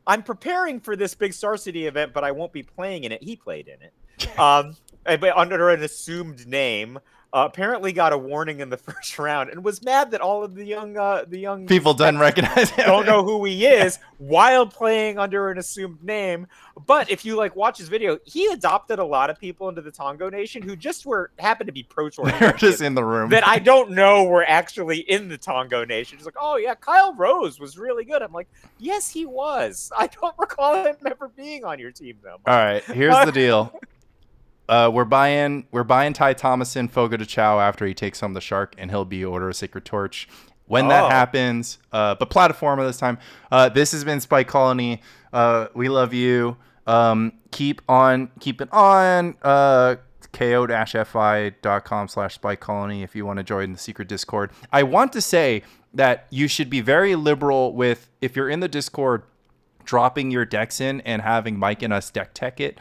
I'm preparing for this big Star City event, but I won't be playing in it. He played in it, but under an assumed name. Apparently got a warning in the first round and was mad that all of the young people didn't recognize him, don't know who he is while playing under an assumed name. But if you watch his video, he adopted a lot of people into the Tongo Nation who just happened to be pro tour. They're just in the room that I don't know were actually in the Tongo Nation. He's like, oh yeah, Kyle Rose was really good. I'm like, yes, he was. I don't recall him ever being on your team though. All right, here's the deal. We're buying Ty Thomason Fogo de Chao after he takes home the Shark, and he'll be Order of Sacred Torch when that happens. But Plataforma this time. This has been Spike Colony. We love you. Keep it on. ko-fi.com/Spike Colony if you want to join the secret Discord. I want to say that you should be very liberal with, if you're in the Discord, dropping your decks in and having Mike and us deck tech it.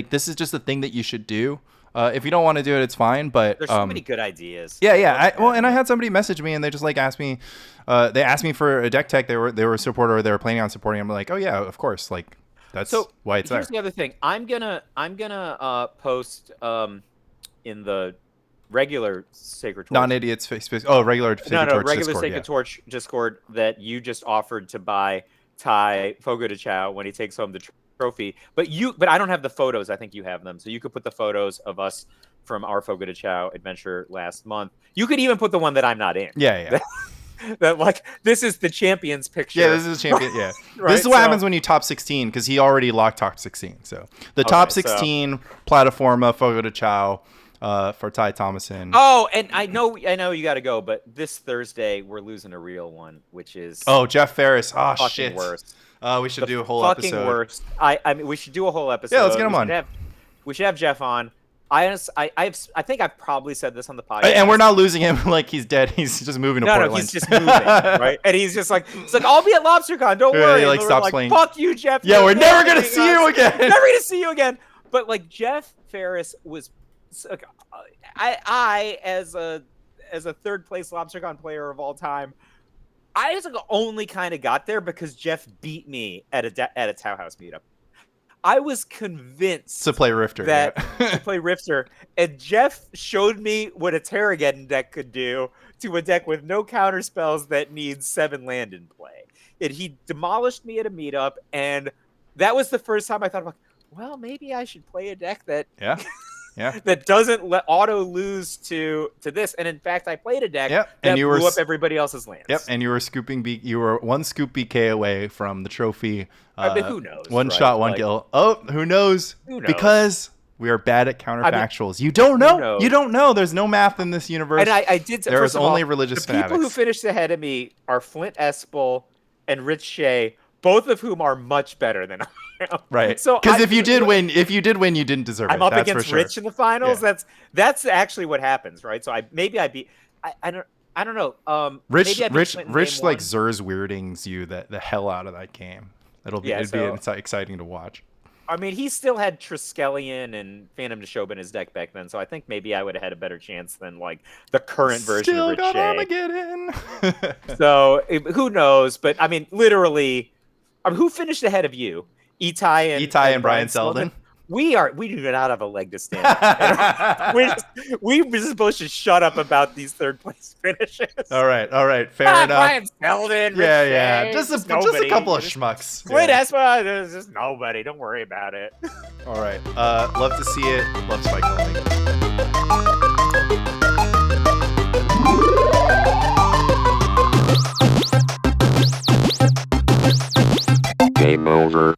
This is just a thing that you should do. If you don't want to do it, it's fine. But there's so many good ideas. Yeah. I had somebody message me and they just asked me. They asked me for a deck tech. They were a supporter. Or they were planning on supporting. I'm like, oh yeah, of course. That's why it's there. Here's the other thing. I'm gonna post in the regular Sacred Torch. Non-idiots Facebook. Oh, regular Sacred Torch regular Discord, Sacred Torch Discord that you just offered to buy Ty Fogo de Chao when he takes home the trophy. But I don't have the photos. I think you have them. So you could put the photos of us from our Fogo de Chao adventure last month. You could even put the one that I'm not in. Yeah. that this is the champion's picture. Yeah, this is a champion. Yeah. Right? This is what happens when you top 16, because he already locked top 16. So the top 16 Plataforma Fogo de Chao. for Ty Thomason. Oh, and I know you got to go, but this Thursday we're losing a real one, which is Jeff Ferris. Oh fucking shit. worst. We should do a whole fucking episode. Worst. I mean, we should do a whole episode. Yeah, let's get him on. We should have Jeff on. I think I've probably said this on the podcast. And we're not losing him like he's dead. He's just moving to Portland. No, he's just moving, right? And he's just like, it's like, I'll be at LobsterCon. Don't worry. He, like, stops playing. Fuck you, Jeff. Yeah, we're never gonna see you again. Never gonna see you again. But like Jeff Ferris was, I as a third place LobsterCon player of all time, I just only kind of got there because Jeff beat me at a Tau House meetup. I was convinced to play Rifter. To play Rifter, and Jeff showed me what a Terrageddon deck could do to a deck with no counter spells that needs 7 land in play. And he demolished me at a meetup, and that was the first time I thought about, well, maybe I should play a deck that that doesn't let auto lose to this. And in fact, I played a deck that blew up everybody else's lands. Yep, and you were you were one scoop BK away from the trophy. I mean, who knows? One shot, one kill. Oh, who knows? Because we are bad at counterfactuals. You don't know. You don't know. There's no math in this universe. And I did. There is only religious fanatics. People who finished ahead of me are Flint Espel and Rich Shea, both of whom are much better than I am. Right. So because if you did win, you didn't deserve it. I'm up that's against for sure. Rich in the finals. Yeah. That's actually what happens, right? So I beat. I don't know. Rich like Zer's weirdings you the hell out of that game. It'd be exciting to watch. I mean, he still had Triskelion and Phantom Neshoba in his deck back then, so I think maybe I would have had a better chance than like the current version of Rich Shea. Armageddon. So who knows? But I mean, literally, who finished ahead of you? Itai and Brian Selden. We do not have a leg to stand on. We're just supposed to shut up about these third place finishes. All right, fair enough. Brian Selden, yeah. Just a couple of schmucks. Wait, there's just nobody. Don't worry about it. All right, love to see it. Love Spike Mulligan. Game over.